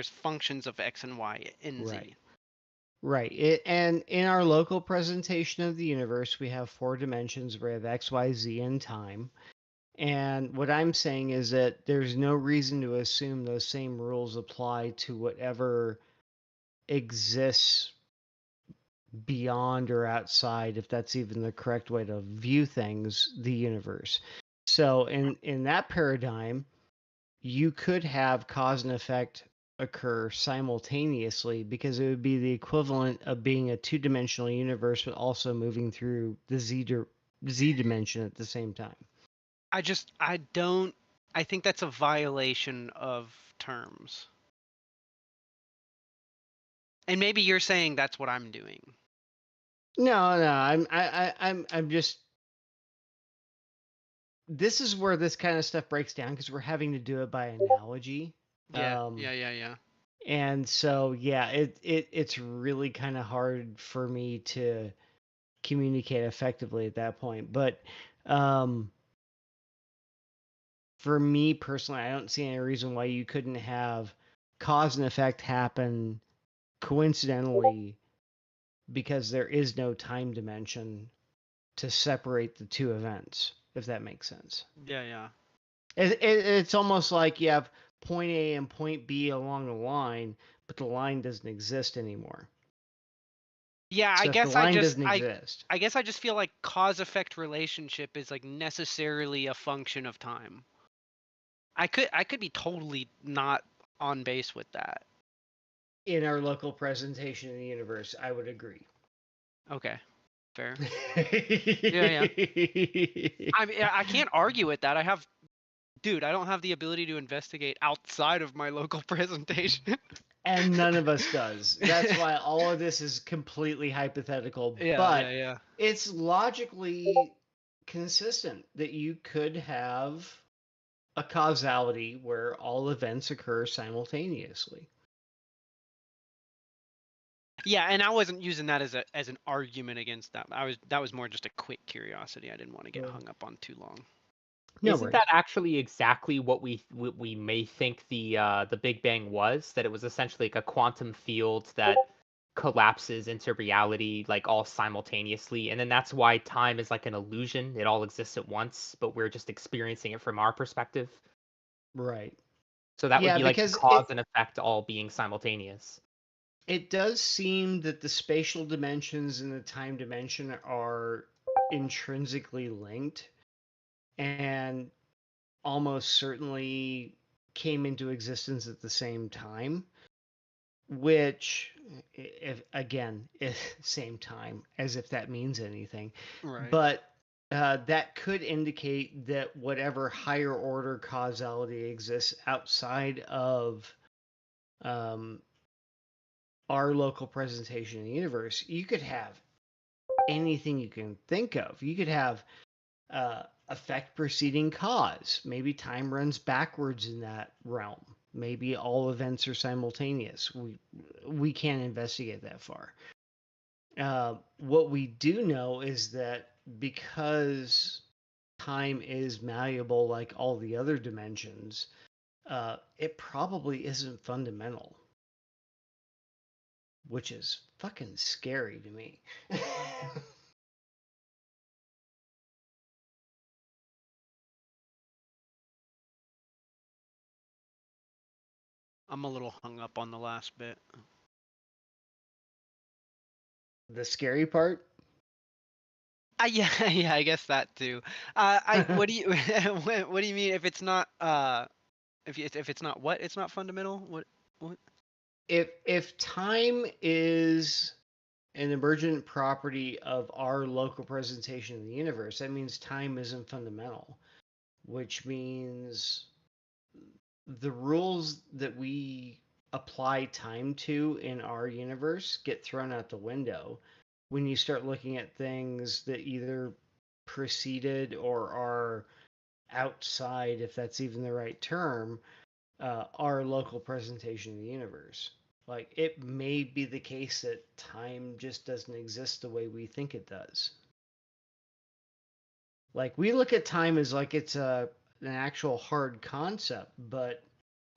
functions of X and Y in Z. Right. And in our local presentation of the universe, we have 4 dimensions. We have X, Y, Z, and time. And what I'm saying is that there's no reason to assume those same rules apply to whatever exists beyond or outside, if that's even the correct way to view things, the universe. So in that paradigm, you could have cause and effect occur simultaneously because it would be the equivalent of being a two-dimensional universe but also moving through the Z dimension at the same time. I think that's a violation of terms. And maybe you're saying that's what I'm doing. No, I'm just. This is where this kind of stuff breaks down because we're having to do it by analogy. Yeah. And so it's really kind of hard for me to communicate effectively at that point. But for me personally, I don't see any reason why you couldn't have cause and effect happen coincidentally, because there is no time dimension to separate the two events, if that makes sense. Yeah. It's almost like you have point A and point B along the line, but the line doesn't exist anymore. Yeah, So I if guess the line doesn't exist. I guess I just feel like cause-effect relationship is like necessarily a function of time. I could be totally not on base with that. In our local presentation in the universe, I would agree. Okay, fair. Yeah. I mean, I can't argue with that. I don't have the ability to investigate outside of my local presentation. And none of us does. That's why all of this is completely hypothetical. Yeah. It's logically consistent that you could have a causality where all events occur simultaneously. Yeah, and I wasn't using that as an argument against that. That was more just a quick curiosity. I didn't want to get hung up on too long. Isn't that actually exactly what we may think the Big Bang was? That it was essentially like a quantum field that collapses into reality like all simultaneously, and then that's why time is like an illusion. It all exists at once, but we're just experiencing it from our perspective. Right. So that would Yeah, be like the because cause and effect all being simultaneous. it does seem that the spatial dimensions and the time dimension are intrinsically linked and almost certainly came into existence at the same time, which, if again, same time, as if that means anything. Right. But that could indicate that whatever higher order causality exists outside of our local presentation in the universe, you could have anything you can think of. You could have effect preceding cause. Maybe time runs backwards in that realm. Maybe all events are simultaneous. We can't investigate that far. What we do know is that because time is malleable like all the other dimensions, it probably isn't fundamental, which is fucking scary to me. I'm a little hung up on the last bit. The scary part? Yeah, yeah, I guess that too. What do you what do you mean if it's not if it's not what? It's not fundamental? What? If time is an emergent property of our local presentation in the universe, that means time isn't fundamental, which means the rules that we apply time to in our universe get thrown out the window when you start looking at things that either preceded or are outside, if that's even the right term, our local presentation of the universe. Like, it may be the case that time just doesn't exist the way we think it does. Like, we look at time as like it's an actual hard concept, but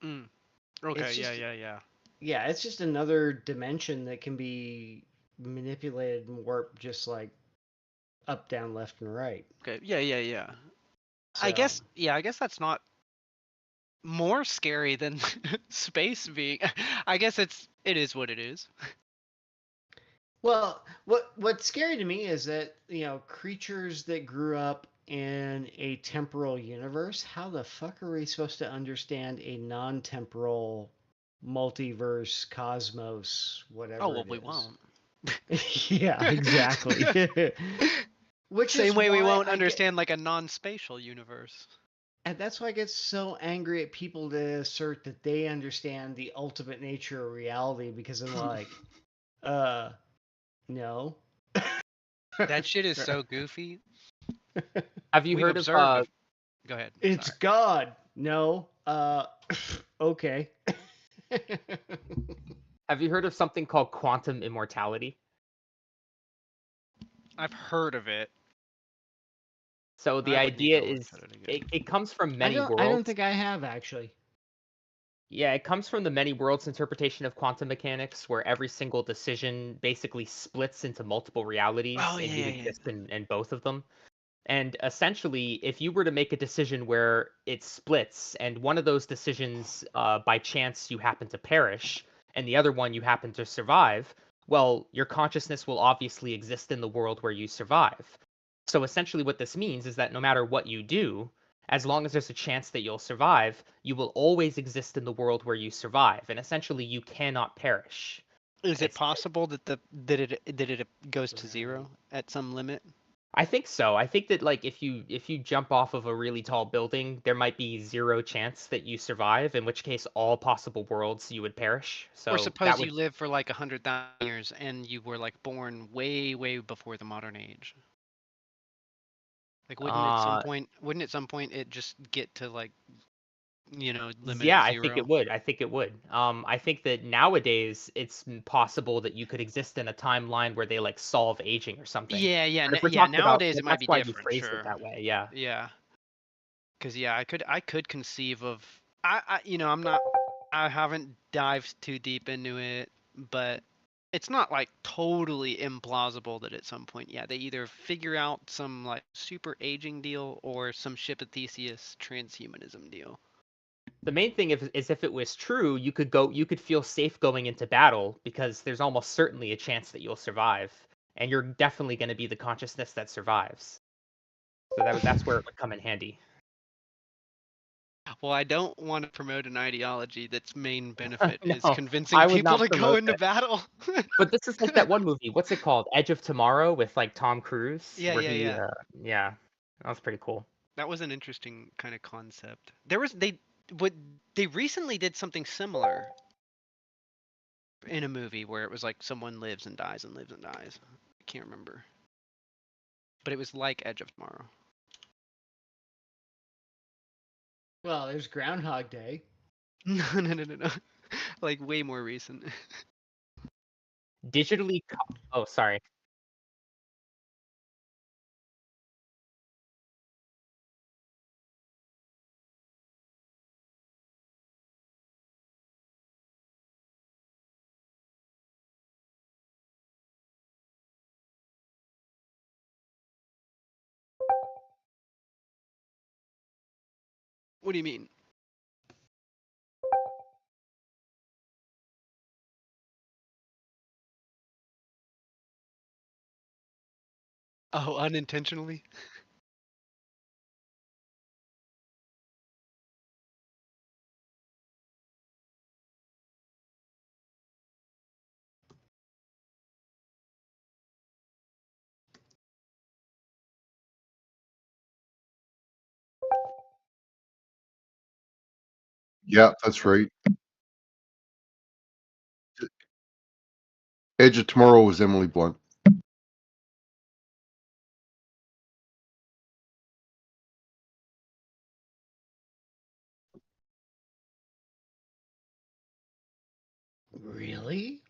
Okay, just, yeah. Yeah, it's just another dimension that can be manipulated and warped just like up, down, left, and right. Okay, yeah. So, I guess that's not more scary than space being. I guess it is what it is. well, what's scary to me is that, creatures that grew up in a temporal universe, how the fuck are we supposed to understand a non-temporal multiverse, cosmos, whatever? Oh, well, it we is? won't. Yeah, exactly. Which Same is way we why won't I understand like a non-spatial universe. And that's why I get so angry at people that assert that they understand the ultimate nature of reality, because I'm like, no. That shit is so goofy. Have you We've heard observed. of? Go ahead. It's sorry. God. No. Okay. Have you heard of something called quantum immortality? I've heard of it. So the I would need idea to look is at it again. it comes from many worlds. I don't think I have, actually. Yeah, it comes from the many worlds interpretation of quantum mechanics, where every single decision basically splits into multiple realities, Oh, and yeah, you yeah, yeah. exist in both of them. And essentially, if you were to make a decision where it splits, and one of those decisions, by chance, you happen to perish, and the other one you happen to survive, well, your consciousness will obviously exist in the world where you survive. So essentially, what this means is that no matter what you do, as long as there's a chance that you'll survive, you will always exist in the world where you survive, and essentially, you cannot perish. Is it It's- possible that it goes to zero at some limit? I think so. I think that like if you jump off of a really tall building, there might be zero chance that you survive, in which case all possible worlds you would perish. So Or suppose that you live for like 100,000 years and you were like born way, way before the modern age. Like wouldn't at some point it just get to like, limit yeah, zero? I think it would. I think that nowadays it's possible that you could exist in a timeline where they like solve aging or something. Yeah. But if we're Yeah. talking about- Nowadays it might that's be why different. you phrased Sure. it that way. Yeah. Yeah. Because I could conceive of I haven't dived too deep into it, but it's not like totally implausible that at some point, yeah, they either figure out some like super aging deal or some ship of Theseus transhumanism deal. The main thing is if it was true, you could feel safe going into battle because there's almost certainly a chance that you'll survive, and you're definitely going to be the consciousness that survives. So that's where it would come in handy. Well, I don't want to promote an ideology that's main benefit is No, convincing I would people not to go promote into that. battle. But this is like that one movie. What's it called? Edge of Tomorrow with like Tom Cruise. Yeah, where yeah. Yeah, that was pretty cool. That was an interesting kind of concept. They recently did something similar in a movie where it was like someone lives and dies and lives and dies. I can't remember. But it was like Edge of Tomorrow. Well, there's Groundhog Day. No. Like way more recent. Digitally. Oh, sorry. What do you mean? Oh, unintentionally? Yeah, that's right. Edge of Tomorrow was Emily Blunt. Really?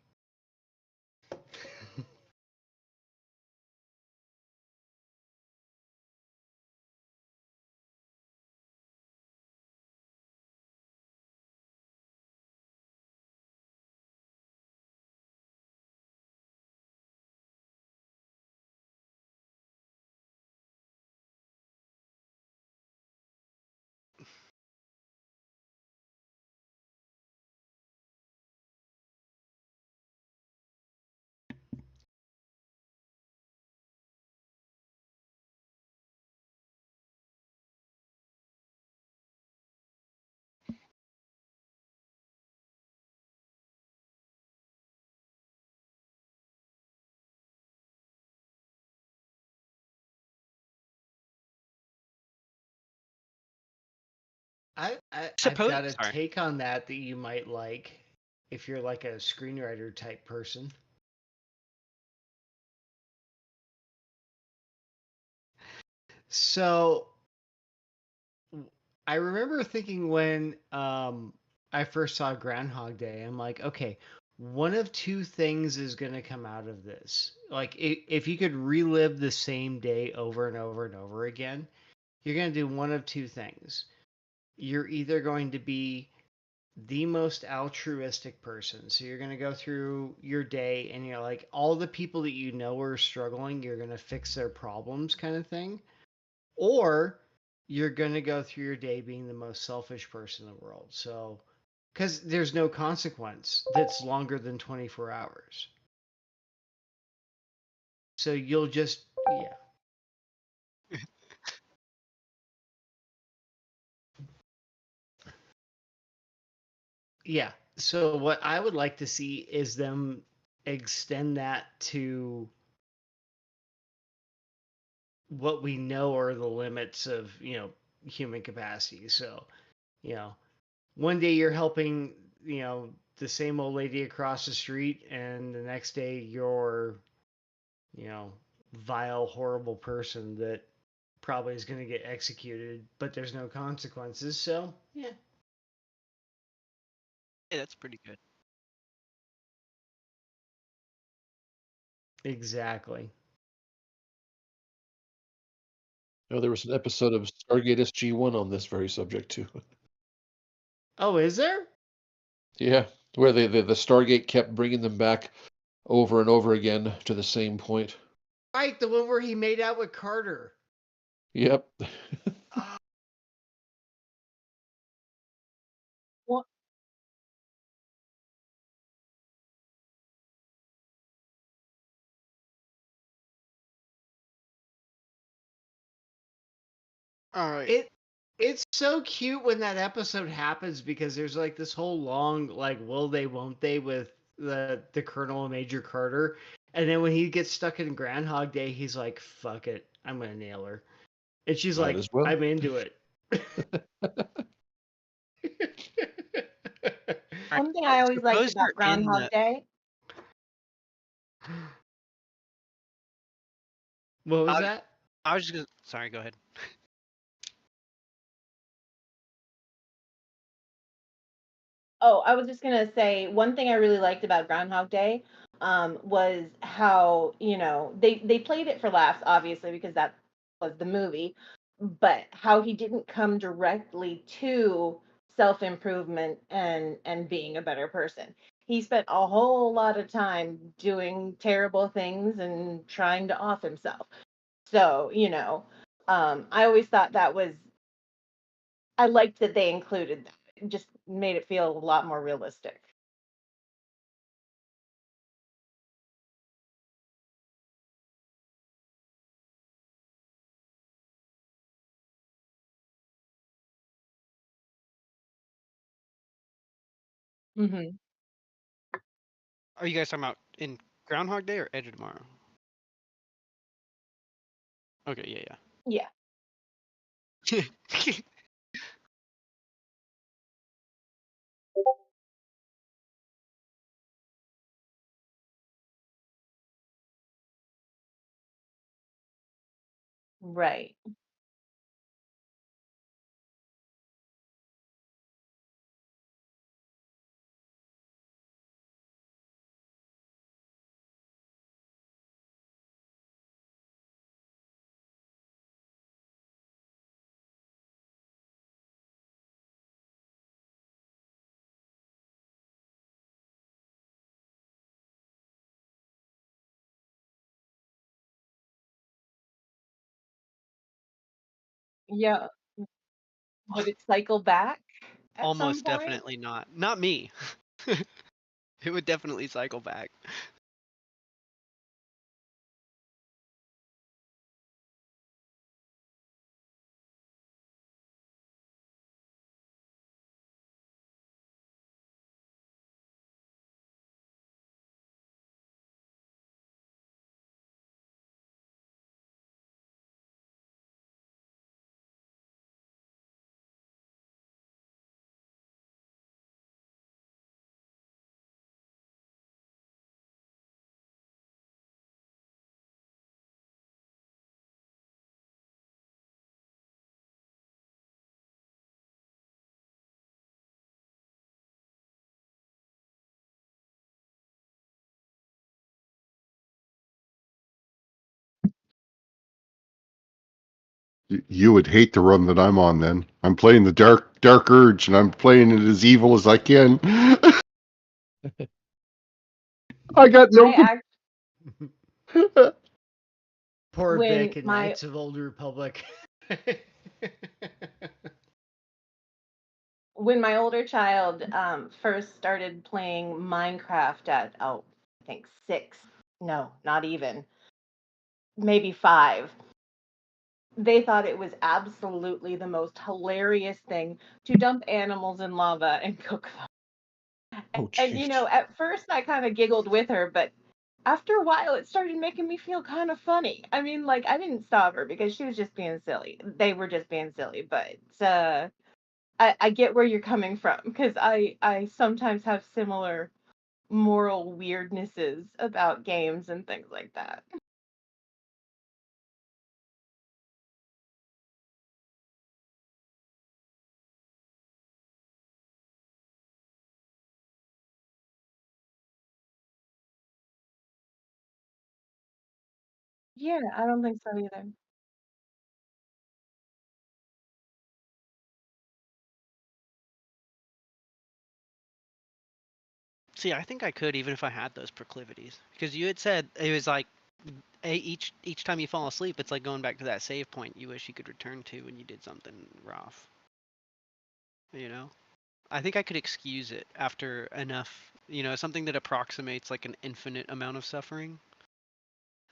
I've got a Sorry. take on that you might like if you're like a screenwriter type person. So I remember thinking when I first saw Groundhog Day, I'm like, okay, one of two things is going to come out of this. Like, if you could relive the same day over and over and over again, you're going to do one of two things. You're either going to be the most altruistic person. So you're going to go through your day and you're like, all the people that you know are struggling, you're going to fix their problems, kind of thing. Or you're going to go through your day being the most selfish person in the world. So, because there's no consequence that's longer than 24 hours. So you'll just, yeah. Yeah. So what I would like to see is them extend that to what we know are the limits of, human capacity. So, one day you're helping, the same old lady across the street, and the next day you're, vile, horrible person that probably is going to get executed, but there's no consequences. So, yeah. Yeah, that's pretty good. Exactly. Oh, there was an episode of Stargate SG-1 on this very subject too. Oh, is there? Yeah, where the Stargate kept bringing them back over and over again to the same point. Right, the one where he made out with Carter. Yep. Well, All right. It's so cute when that episode happens because there's like this whole long like will they won't they with the Colonel and Major Carter, and then when he gets stuck in Groundhog Day, he's like, "Fuck it, I'm gonna nail her," and she's Might like, as well. "I'm into it." one thing I always liked Suppose about you're in Groundhog the. Day, What was I, that? I was just gonna. Sorry, go ahead. oh, I was just gonna say one thing I really liked about Groundhog Day was how, they played it for laughs, obviously, because that was the movie, but how he didn't come directly to self-improvement and being a better person. He spent a whole lot of time doing terrible things and trying to off himself. So, I always thought I liked that they included that. It just made it feel a lot more realistic. Hmm. Are you guys talking about in Groundhog Day or Edge of Tomorrow? Okay, Yeah. yeah. Right. Yeah. Would it cycle back at some Almost point? definitely not. Not me. It would definitely cycle back. You would hate the run that I'm on then. I'm playing the Dark Urge, and I'm playing it as evil as I can. I got no. I act Poor when Vic and my Knights of Old Republic. when my older child first started playing Minecraft at, I think 6. No, not even. Maybe 5. They thought it was absolutely the most hilarious thing to dump animals in lava and cook them. Oh, And jeez. at first I kind of giggled with her, but after a while it started making me feel kind of funny. I mean, like, I didn't stop her because she was just being silly. They were just being silly, but I get where you're coming from because I sometimes have similar moral weirdnesses about games and things like that. Yeah, I don't think so either. See, I think I could even if I had those proclivities, because you had said it was like each time you fall asleep, it's like going back to that save point you wish you could return to when you did something rough. You know, I think I could excuse it after enough. You know, something that approximates like an infinite amount of suffering.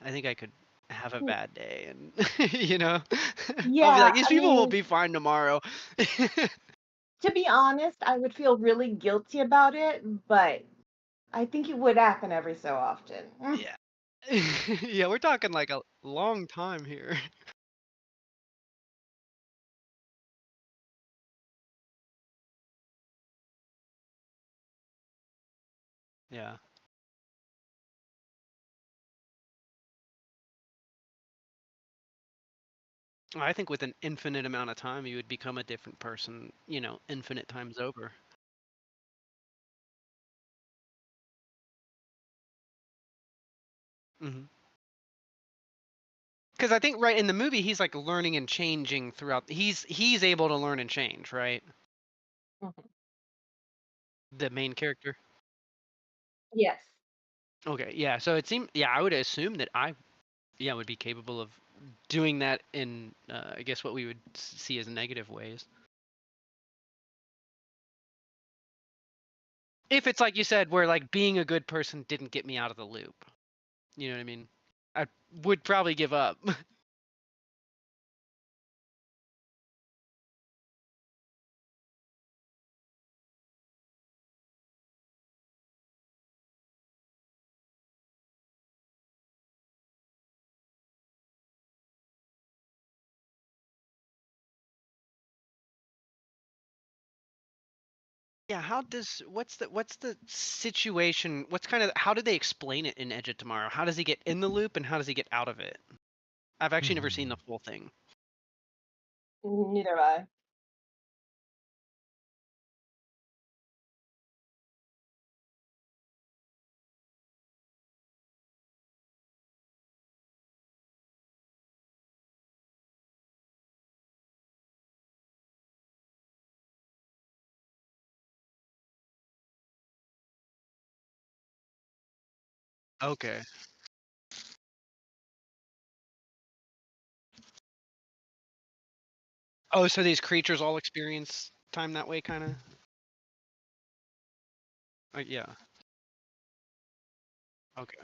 I think I could have a bad day, and you know, I'll be Yeah, like, these I people will mean, be fine tomorrow. to be honest, I would feel really guilty about it, but I think it would happen every so often. Yeah. Yeah, we're talking like a long time here. Yeah. I think with an infinite amount of time, you would become a different person, you know, infinite times over. Because I think right in the movie, he's like learning and changing throughout. He's able to learn and change, right? Mhm. The main character. Yes. Okay, yeah. So it seemed, yeah, I would assume that yeah, would be capable of doing that in, I guess what we would see as negative ways. If it's like you said, where like being a good person didn't get me out of the loop. You know what I mean? I would probably give up. Yeah, what's the situation? What's kind of how do they explain it in Edge of Tomorrow? How does he get in the loop and how does he get out of it? I've actually never seen the full thing. Neither have I. Okay. Oh, so these creatures all experience time that way, kind of? Yeah. Okay.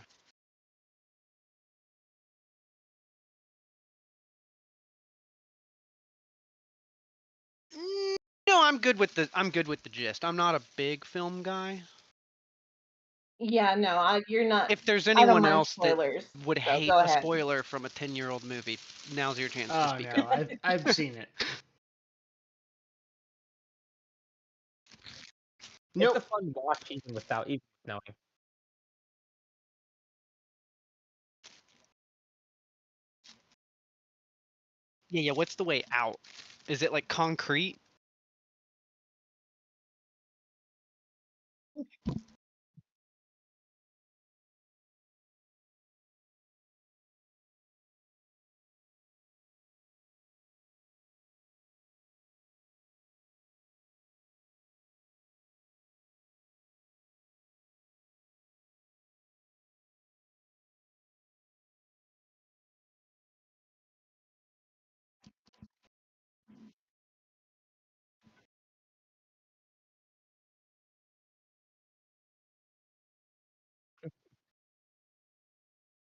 No, I'm good with the gist. I'm not a big film guy. Yeah, no, you're not. If there's I don't anyone mind else that spoilers, would so hate go a ahead. spoiler from a 10-year-old movie, now's your chance to Oh speak no, up. I've seen it. It's a Nope. fun watch even knowing. Yeah, what's the way out? Is it like concrete?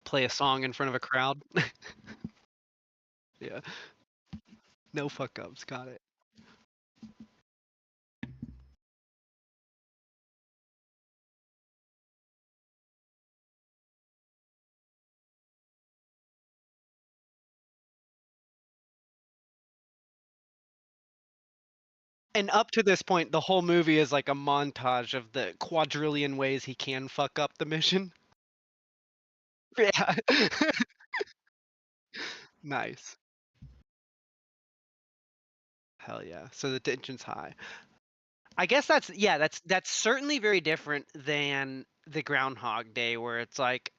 Play a song in front of a crowd? Yeah. No fuck ups, got it. And up to this point, the whole movie is like a montage of the quadrillion ways he can fuck up the mission. Yeah. Nice. Hell yeah. So the tension's high. I guess that's certainly very different than the Groundhog Day, where it's like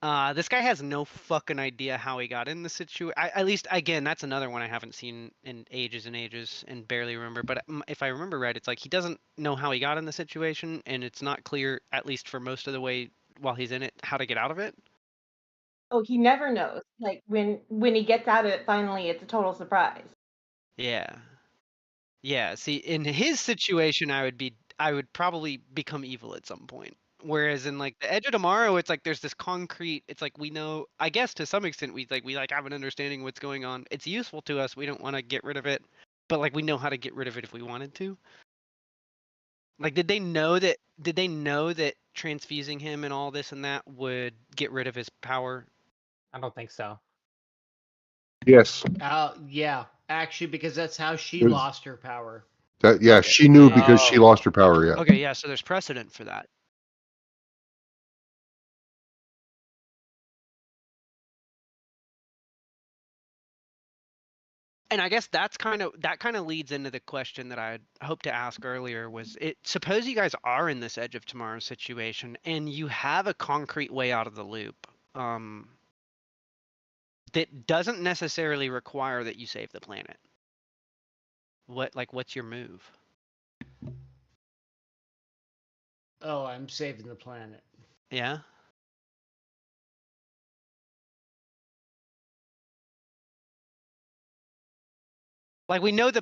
This guy has no fucking idea how he got in the situation. At least, again, that's another one I haven't seen in ages and ages and barely remember. But if I remember right, it's like he doesn't know how he got in the situation, and it's not clear, at least for most of the way while he's in it, how to get out of it. Oh, he never knows. Like when he gets out of it, finally, it's a total surprise. Yeah. Yeah. See, in his situation, I would probably become evil at some point. Whereas in like the Edge of Tomorrow, it's like there's this concrete. It's like we know. I guess to some extent, we have an understanding what's going on. It's useful to us. We don't want to get rid of it, but like we know how to get rid of it if we wanted to. Like, did they know that? Did they know that transfusing him and all this and that would get rid of his power? I don't think so. Yes. Yeah, actually, because that's how she It was- lost her power. Yeah, Okay. she knew because she Oh. lost her power. Yeah. Okay, yeah. So there's precedent for that. And I guess that kind of leads into the question that I hoped to ask earlier was it suppose you guys are in this Edge of Tomorrow situation and you have a concrete way out of the loop that doesn't necessarily require that you save the planet. What's your move? Oh, I'm saving the planet. Yeah. Like we know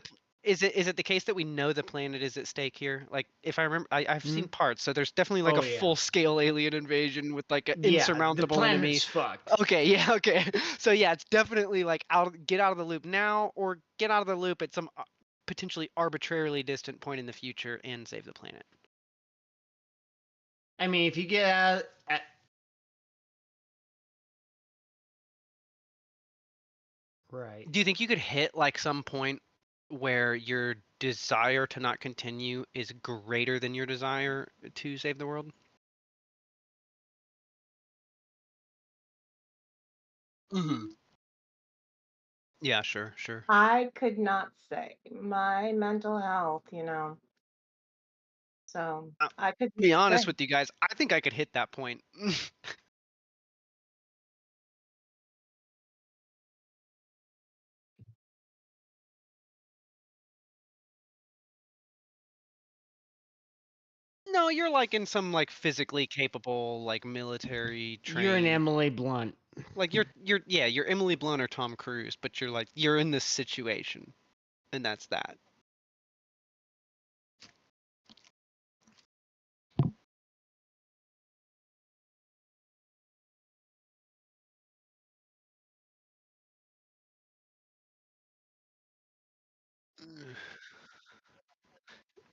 is it the case that we know the planet is at stake here? Like if I remember, I've seen parts, so there's definitely like Oh, a yeah. full scale alien invasion with like an Yeah, the insurmountable enemy. planet's fucked. Okay, yeah, okay. So yeah, it's definitely like get out of the loop now, or get out of the loop at some potentially arbitrarily distant point in the future and save the planet. I mean, if you get out, right. Do you think you could hit like some point where your desire to not continue is greater than your desire to save the world? Mm-hmm. Yeah, sure. I could not say my mental health, So I could Be honest say. with you guys, I think I could hit that point. No, you're like in some like physically capable like military trained. You're an Emily Blunt. Like you're Emily Blunt or Tom Cruise, but you're in this situation, and that's that.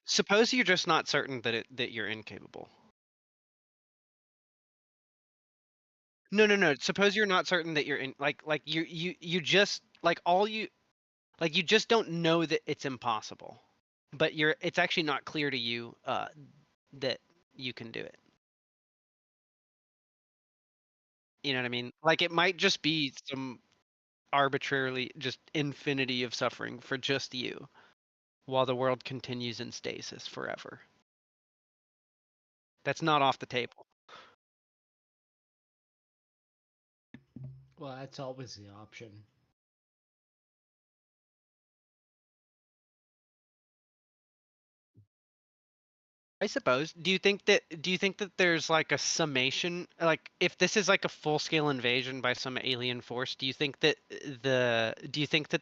Suppose you're just not certain that you're incapable. No. Suppose you're not certain that you're in like you just like all you like you just don't know that it's impossible, but it's actually not clear to you that you can do it. You know what I mean? Like it might just be some arbitrarily just infinity of suffering for just you while the world continues in stasis forever. That's not off the table. Well, that's always the option. I suppose. Do you think that there's like a summation, like if this is like a full-scale invasion by some alien force, do you think that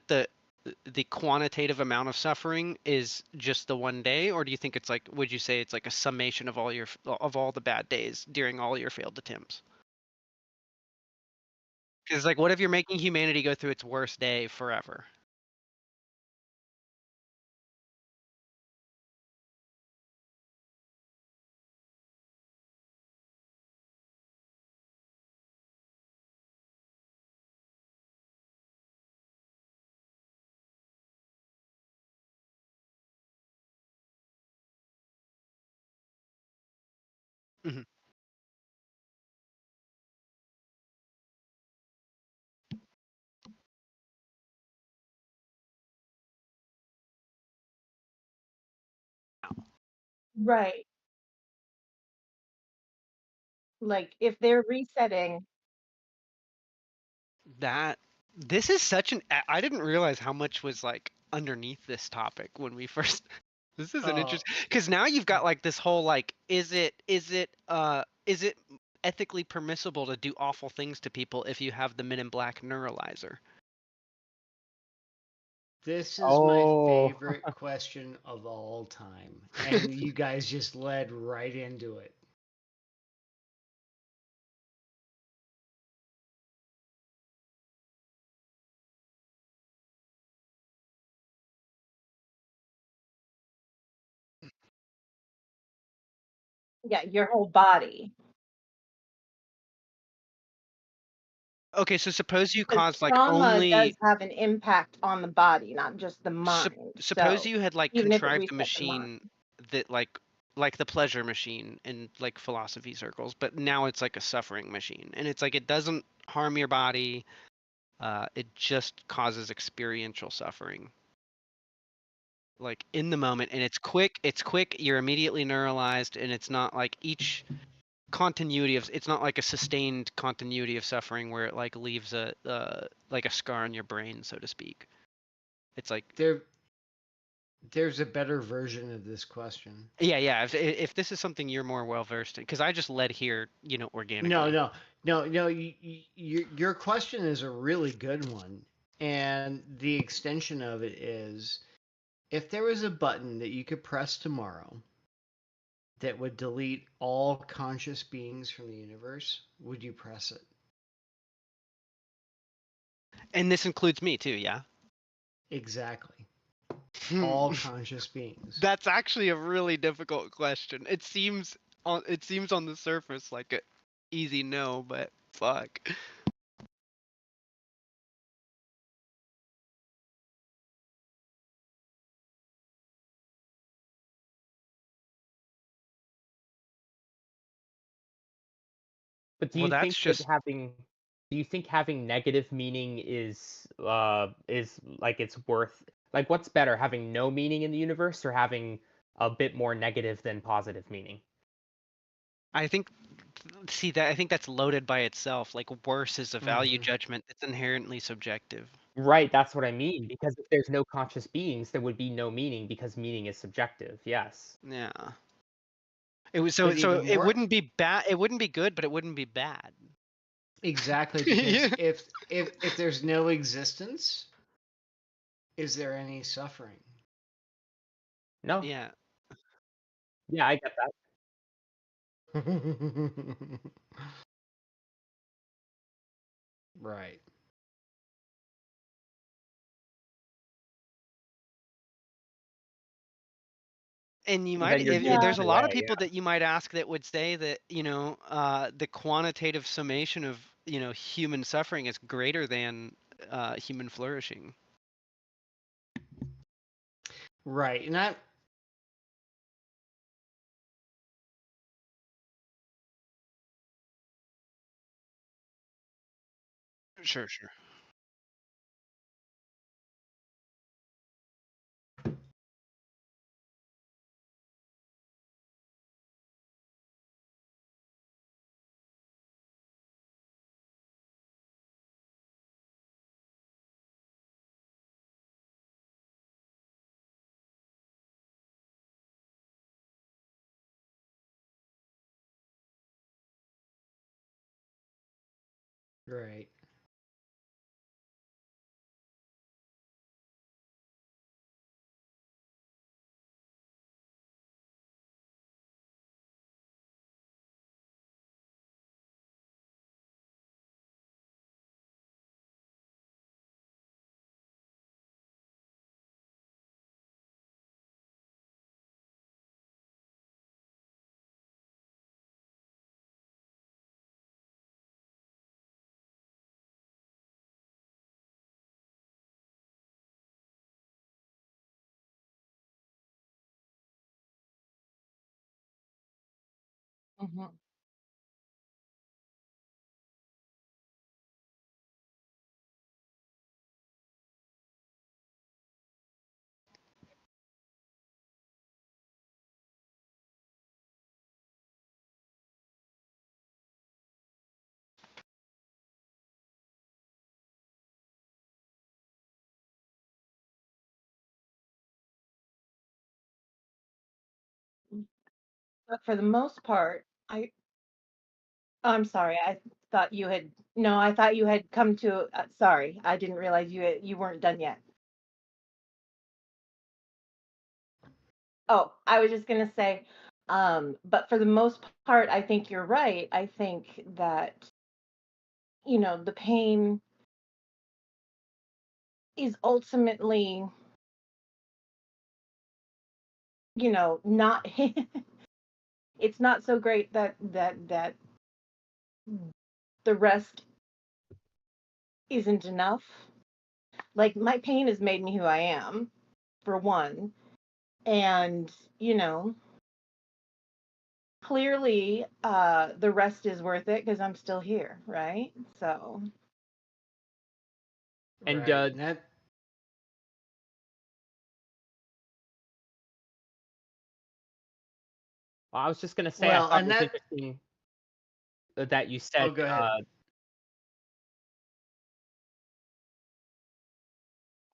the quantitative amount of suffering is just the one day, or do you think it's like, would you say it's like a summation of all the bad days during all your failed attempts? Because like, what if you're making humanity go through its worst day forever? Mhm. Right. Like if they're resetting, This is such an I didn't realize how much was like underneath this topic when we first this is an interesting because now you've got like this whole like is it ethically permissible to do awful things to people if you have the Men in Black neuralizer? This is my favorite question of all time, and you guys just led right into it. Yeah, your whole body. Okay, so suppose you Because caused like trauma does only have an impact on the body, not just the mind. suppose So you had like even if it contrived a resets the mind. machine that like the pleasure machine in like philosophy circles, but now it's like a suffering machine, and it's like it doesn't harm your body, it just causes experiential suffering, like in the moment, and it's quick. You're immediately neuralized, and it's not like each continuity of it's not like a sustained continuity of suffering where it like leaves a like a scar on your brain, so to speak. It's like There's a better version of this question. yeah. If this is something you're more well versed in, because I just led here, organically. No. Your question is a really good one, and the extension of it is, if there was a button that you could press tomorrow that would delete all conscious beings from the universe, would you press it? And this includes me too, yeah. Exactly. All conscious beings. That's actually a really difficult question. It seems on the surface like a easy no, but fuck. But do Well, you that's think just having negative meaning is like it's worth, like, what's better, having no meaning in the universe or having a bit more negative than positive meaning? I think that's loaded by itself. Like worse is a value judgment. It's inherently subjective. Right, that's what I mean. Because if there's no conscious beings, there would be no meaning because meaning is subjective. Yes. Yeah. It was But so even it more- wouldn't be bad. It wouldn't be good, but it wouldn't be bad. Exactly, because Yeah. if there's no existence, is there any suffering? No. Yeah. Yeah, I get that. Right. And you Then might, you're Yeah. there's a doing lot of away, people yeah. that you might ask that would say that, the quantitative summation of, human suffering is greater than human flourishing. Right. And I Sure. right. Mhm. But for the most part, I'm sorry. I thought you had no. I thought you had come to. Sorry, I didn't realize you weren't done yet. Oh, I was just gonna say, but for the most part, I think you're right. I think that the pain is ultimately, not. It's not so great that the rest isn't enough. Like my pain has made me who I am, for one, and clearly the rest is worth it because I'm still here, right? So And Right. That I was just gonna say, I well, thought it and was that. interesting that you Oh, said. go ahead.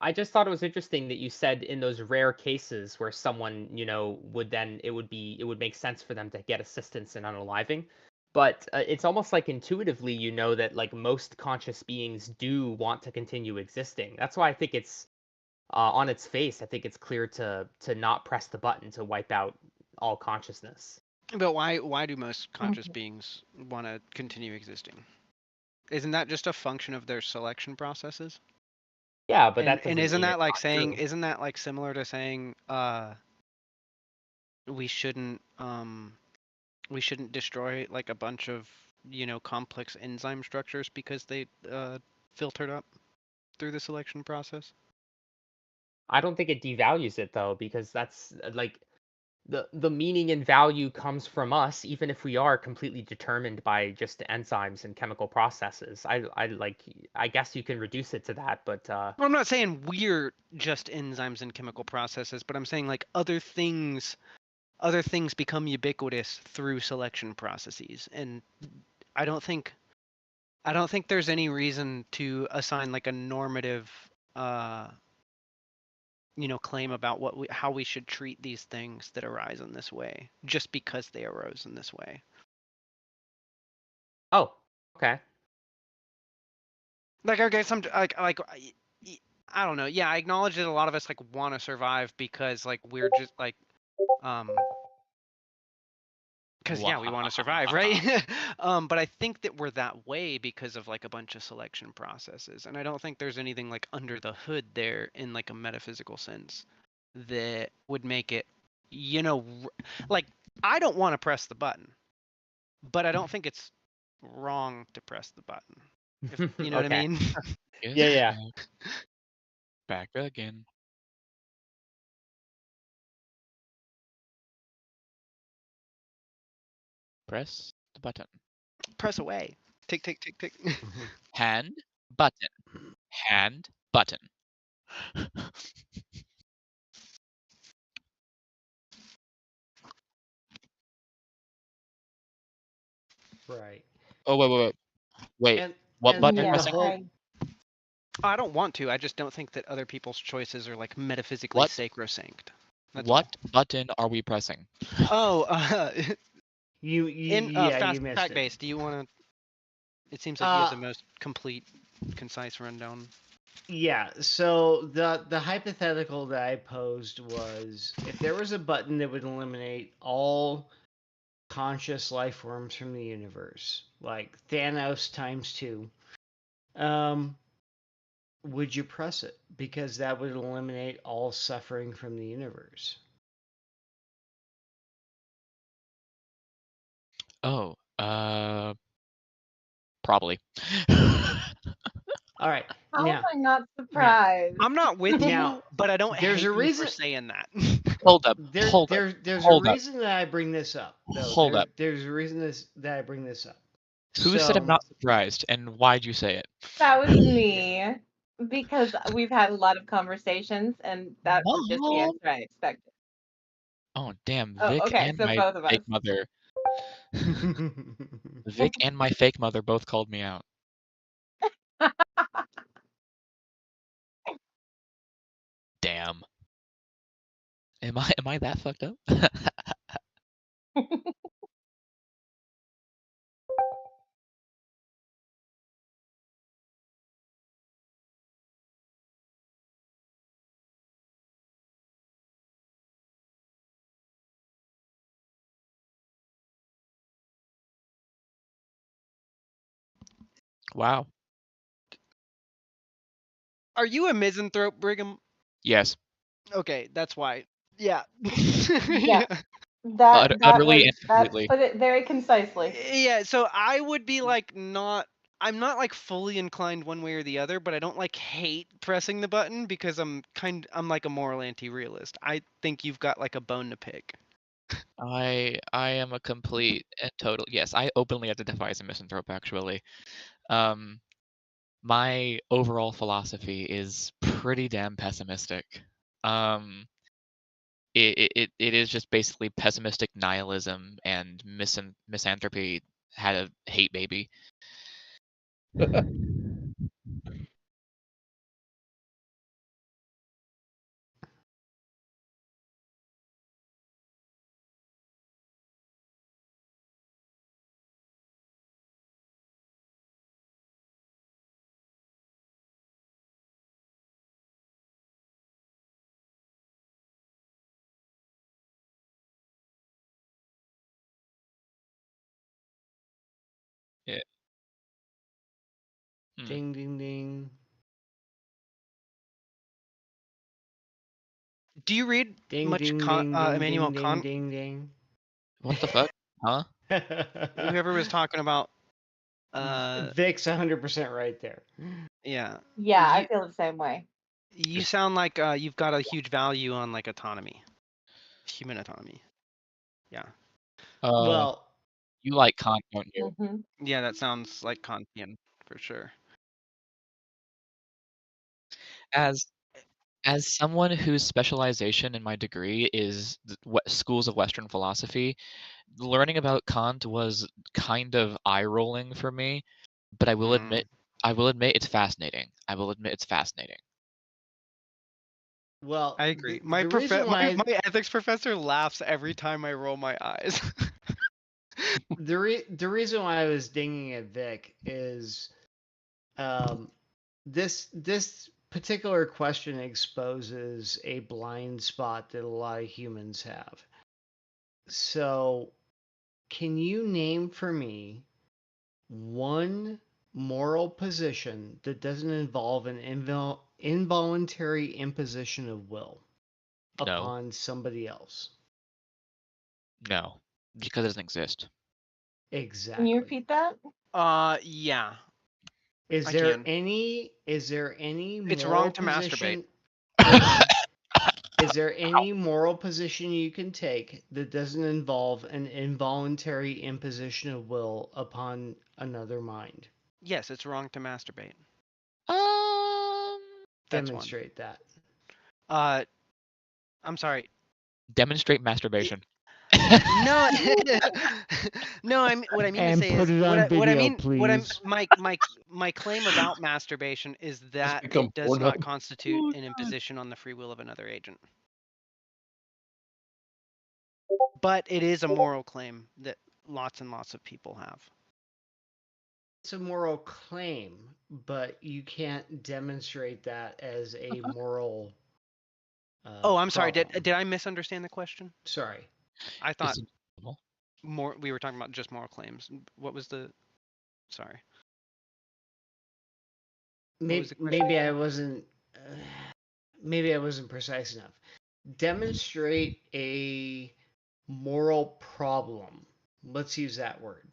I just thought it was interesting that you said in those rare cases where someone, would then it would make sense for them to get assistance in unaliving. But it's almost like intuitively, that like most conscious beings do want to continue existing. That's why I think it's on its face. I think it's clear to not press the button to wipe out all consciousness. But why do most conscious Mhm. beings want to continue existing? Isn't that just a function of their selection processes? Yeah, but that And doesn't isn't mean that it's like not saying, true. isn't that like similar to saying we shouldn't destroy like a bunch of complex enzyme structures because they filtered up through the selection process? I don't think it devalues it though, because that's like the meaning and value comes from us, even if we are completely determined by just enzymes and chemical processes. I guess you can reduce it to that, but Well, I'm not saying we're just enzymes and chemical processes, but I'm saying like other things become ubiquitous through selection processes, and I don't think there's any reason to assign like a normative claim about how we should treat these things that arise in this way just because they arose in this way. oh, okay. Like, okay, I don't know. Yeah, I acknowledge that a lot of us like want to survive because like we're just like because yeah, we want to survive, right? But I think that we're that way because of like a bunch of selection processes, and I don't think there's anything like under the hood there in like a metaphysical sense that would make it, like I don't want to press the button, but I don't think it's wrong to press the button. If you know what I Okay. mean? Yeah, yeah. Back again. Press the button. Press away. Tick tick tick tick. Hand, button. Hand, button. Right. Oh, wait. And What button are you the Yeah, pressing? whole I don't want to. I just don't think that other people's choices are like metaphysically What? sacrosanct. That's What all. button are we pressing? Oh, you in yeah, you fast missed fact it. base. Do you want to? It seems like you have the most complete, concise rundown. Yeah, so the hypothetical that I posed was if there was a button that would eliminate all conscious life forms from the universe, like Thanos times 2, would you press it? Because that would eliminate all suffering from the universe. Oh, probably. All right. how am Now, I not surprised? I'm not with you, Now, but I don't there's hate a you reason for saying that. Hold up. there's a Hold up. reason that I bring this up. Though. Hold up. There's a reason that I bring this up. Who said I'm So, not surprised, and why'd you say it? That was me because we've had a lot of conversations, and that was just the Mom? answer I expected. Oh, damn, Oh, Vic okay, and so my both of us. fake mother. Vic and my fake mother both called me out. Damn. Am I that fucked up? Wow. Are you a misanthrope, Brigham? Yes. Okay, that's why. Yeah. Yeah. That Utterly was and that completely. put it very concisely. Yeah, so I would be like I'm not like fully inclined one way or the other, but I don't like hate pressing the button because I'm like a moral anti-realist. I think you've got like a bone to pick. I am a complete and total yes, I openly identify as a misanthrope actually. Um my overall philosophy is pretty damn pessimistic. Um it is just basically pessimistic nihilism and misanthropy had a hate baby. Yeah. Hmm. Ding, ding, ding. Do you read Ding, much ding, ding, ding, Immanuel ding, ding, Kant? ding, ding. What the fuck? Huh? Whoever was talking about Vic's 100% right there. yeah. Yeah, I You feel the same way. you sound like you've got a huge value on like autonomy. Human autonomy. Yeah. Well, You like Kant, don't you? Hmm. Yeah, that sounds like Kantian for sure. As as someone whose specialization in my degree is what schools of Western philosophy, learning about Kant was kind of eye-rolling for me, but I will admit it's fascinating. I will admit it's fascinating. well, I agree. the reason why My ethics professor laughs every time I roll my eyes. the reason why I was dinging at Vic is this particular question exposes a blind spot that a lot of humans have. So, can you name for me one moral position that doesn't involve an involuntary imposition of will No. upon somebody else? No. Because it doesn't exist. Can Exactly. you repeat that? Yeah. Is I there can. any It's moral wrong to masturbate. position? Hold on. Is there any moral position you can take that doesn't involve an involuntary imposition of will upon another mind? Yes, it's wrong to masturbate. That's one. Demonstrate that. I'm sorry. Demonstrate masturbation. No, no. What I mean And to say put is it on what I video, mean. What I'm please. my claim about masturbation is that become it does not Pornhub. constitute an imposition on the free will of another agent. But it is a moral claim that lots and lots of people have. It's a moral claim, but you can't demonstrate that as a moral. Oh, I'm sorry. problem. Did I misunderstand the question? Sorry. I thought It's impossible. we were talking about just moral claims. What was the? Sorry. was the question? Maybe I wasn't. Maybe I wasn't precise enough. Demonstrate a moral problem. Let's use that word.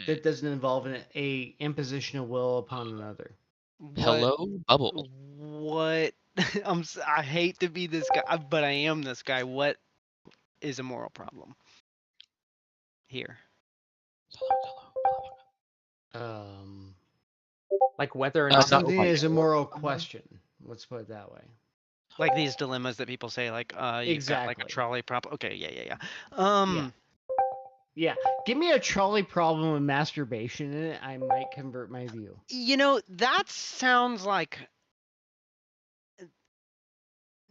That doesn't involve a imposition of will upon another. Hello, Bubble. What? I hate to be this guy, but I am this guy. What is a moral problem here? Like whether or Uh, not not Something quite. is a moral question. Let's put it that way. Like these dilemmas that people say, like, you've got like a Exactly. trolley problem. Okay, yeah. Yeah. Give me a trolley problem with masturbation in it, I might convert my view. You know, that sounds like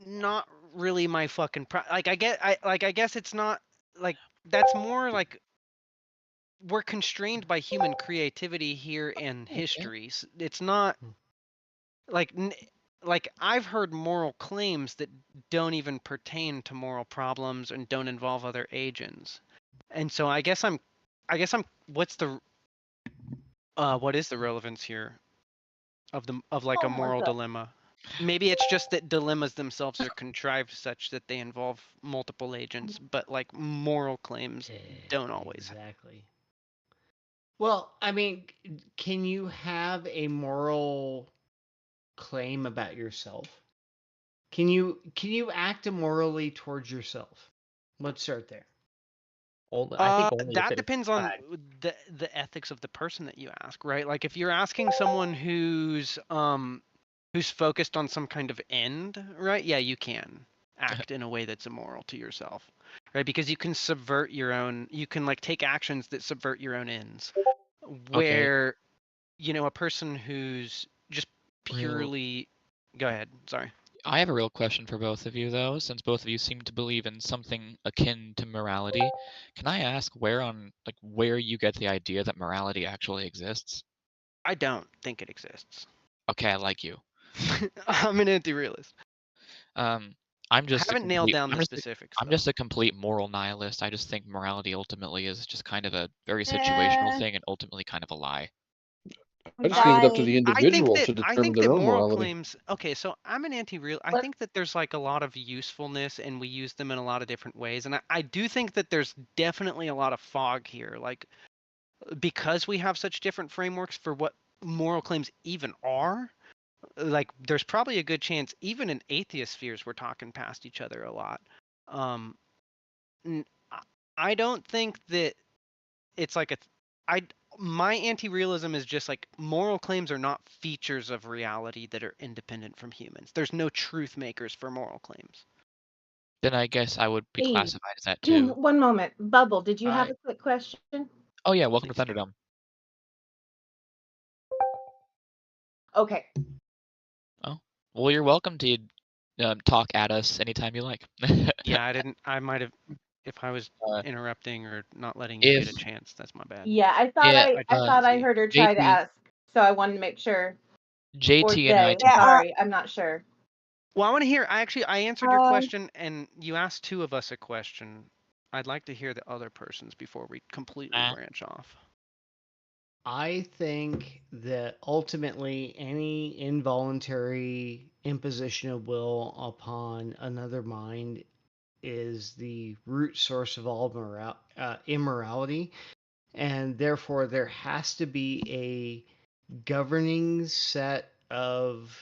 not really my fucking like I guess it's not like that's more like we're constrained by human creativity here in history. It's not like like I've heard moral claims that don't even pertain to moral problems and don't involve other agents. And so I guess I'm what is the relevance here of like a Oh my moral God. dilemma? Maybe it's just that dilemmas themselves are contrived such that they involve multiple agents, but like moral claims don't always. Exactly. Well, I mean, can you have a moral claim about yourself? Can you act immorally towards yourself? Let's start there. I think only if That it is depends on flagged. the ethics of the person that you ask, right? Like if you're asking someone who's focused on some kind of end, right? Yeah, you can act in a way that's immoral to yourself, right? Because you can subvert your own, you can like take actions that subvert your own ends. Okay. Where, a person who's just Real. purely, go ahead, sorry. I have a real question for both of you, though, since both of you seem to believe in something akin to morality. Can I ask where you get the idea that morality actually exists? I don't think it exists. Okay, I like you. I'm an anti-realist. I'm I just a haven't nailed complete. down the specifics, I'm though. just a complete moral nihilist. I just think morality ultimately is just kind of a very situational thing and ultimately kind of a lie. I just leave it up to Died. the I think individual that to determine their own moral morality. claims. Okay, so I'm an anti-real. I What? think that there's like a lot of usefulness, and we use them in a lot of different ways. And I do think that there's definitely a lot of fog here, like because we have such different frameworks for what moral claims even are. Like, there's probably a good chance, even in atheist spheres, we're talking past each other a lot. Um, I don't think that it's like my anti-realism is just like moral claims are not features of reality that are independent from humans. There's no truth makers for moral claims. Then I guess I would be Hey, classified as that too. one moment. Bubble, did you have Hi. a quick question? Oh yeah, welcome to Please do. Thunderdome. Okay. Oh, well, you're welcome to talk at us anytime you like. Yeah, I might have, if I was Uh, interrupting or not letting you get if a chance, that's my bad. Yeah, I thought I heard her try to JT, ask, so I wanted to make sure. Or JT and I Jay, Yeah, sorry, I'm not sure. Well, I want to hear, I answered your question, and you asked two of us a question. I'd like to hear the other person's before we completely branch off. I think that ultimately any involuntary imposition of will upon another mind is the root source of all immorality, and therefore there has to be a governing set of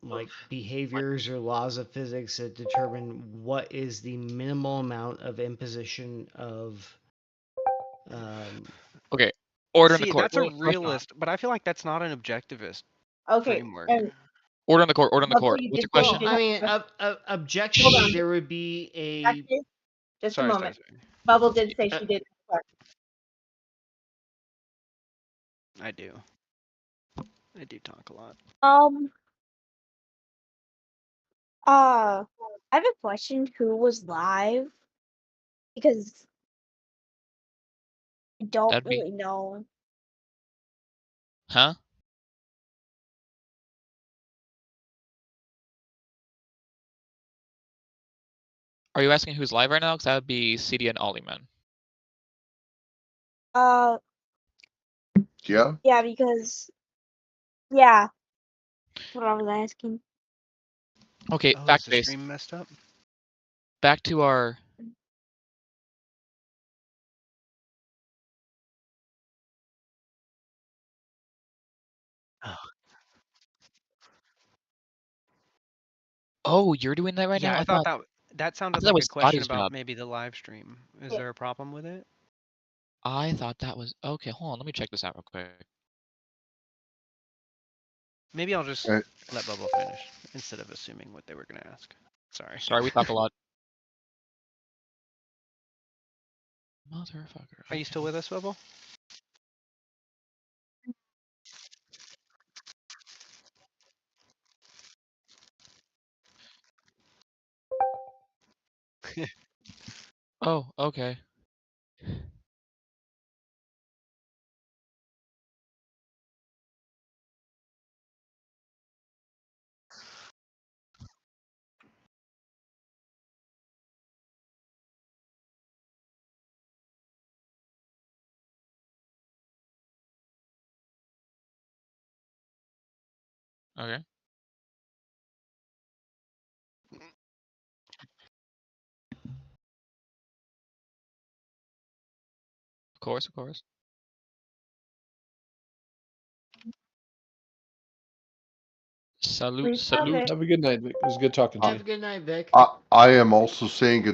like behaviors or laws of physics that determine what is the minimal amount of imposition of Okay, order in the See, court. that's a Wait, question. realist, but I feel like that's not an objectivist Okay, framework. and Order in the court. Order in the Bubble, court. you What's did your say you question? did I have a mean, question. objectively, on. there would be a. Actually, just a Sorry. moment. Bubble did say she did have a question. I do. I do talk a lot. I have a question. Who was live? Because I don't That'd be. really know. Huh? Are you asking who's live right now? Because that would be CD and Ollieman. Yeah. Yeah, because yeah, that's what I was asking. Okay, Oh, back is to the base. stream messed up? Back to our. Oh, you're doing that right Yeah, now? I thought that I sounded thought that like a was question Scotty's about job. maybe the live stream. Is Yeah. there a problem with it? I thought that was okay. Hold on, let me check this out real quick. Maybe I'll just Uh, let Bubble finish instead of assuming what they were going to ask. Sorry. Sorry, we talk a lot. Motherfucker. Are you still with us, Bubble? Oh, okay. Okay. Of course, of course. Salute, Please have salute. it. Have a good night, Vic. It was good talking to Uh, you. Have a good night, Vic. I am also saying good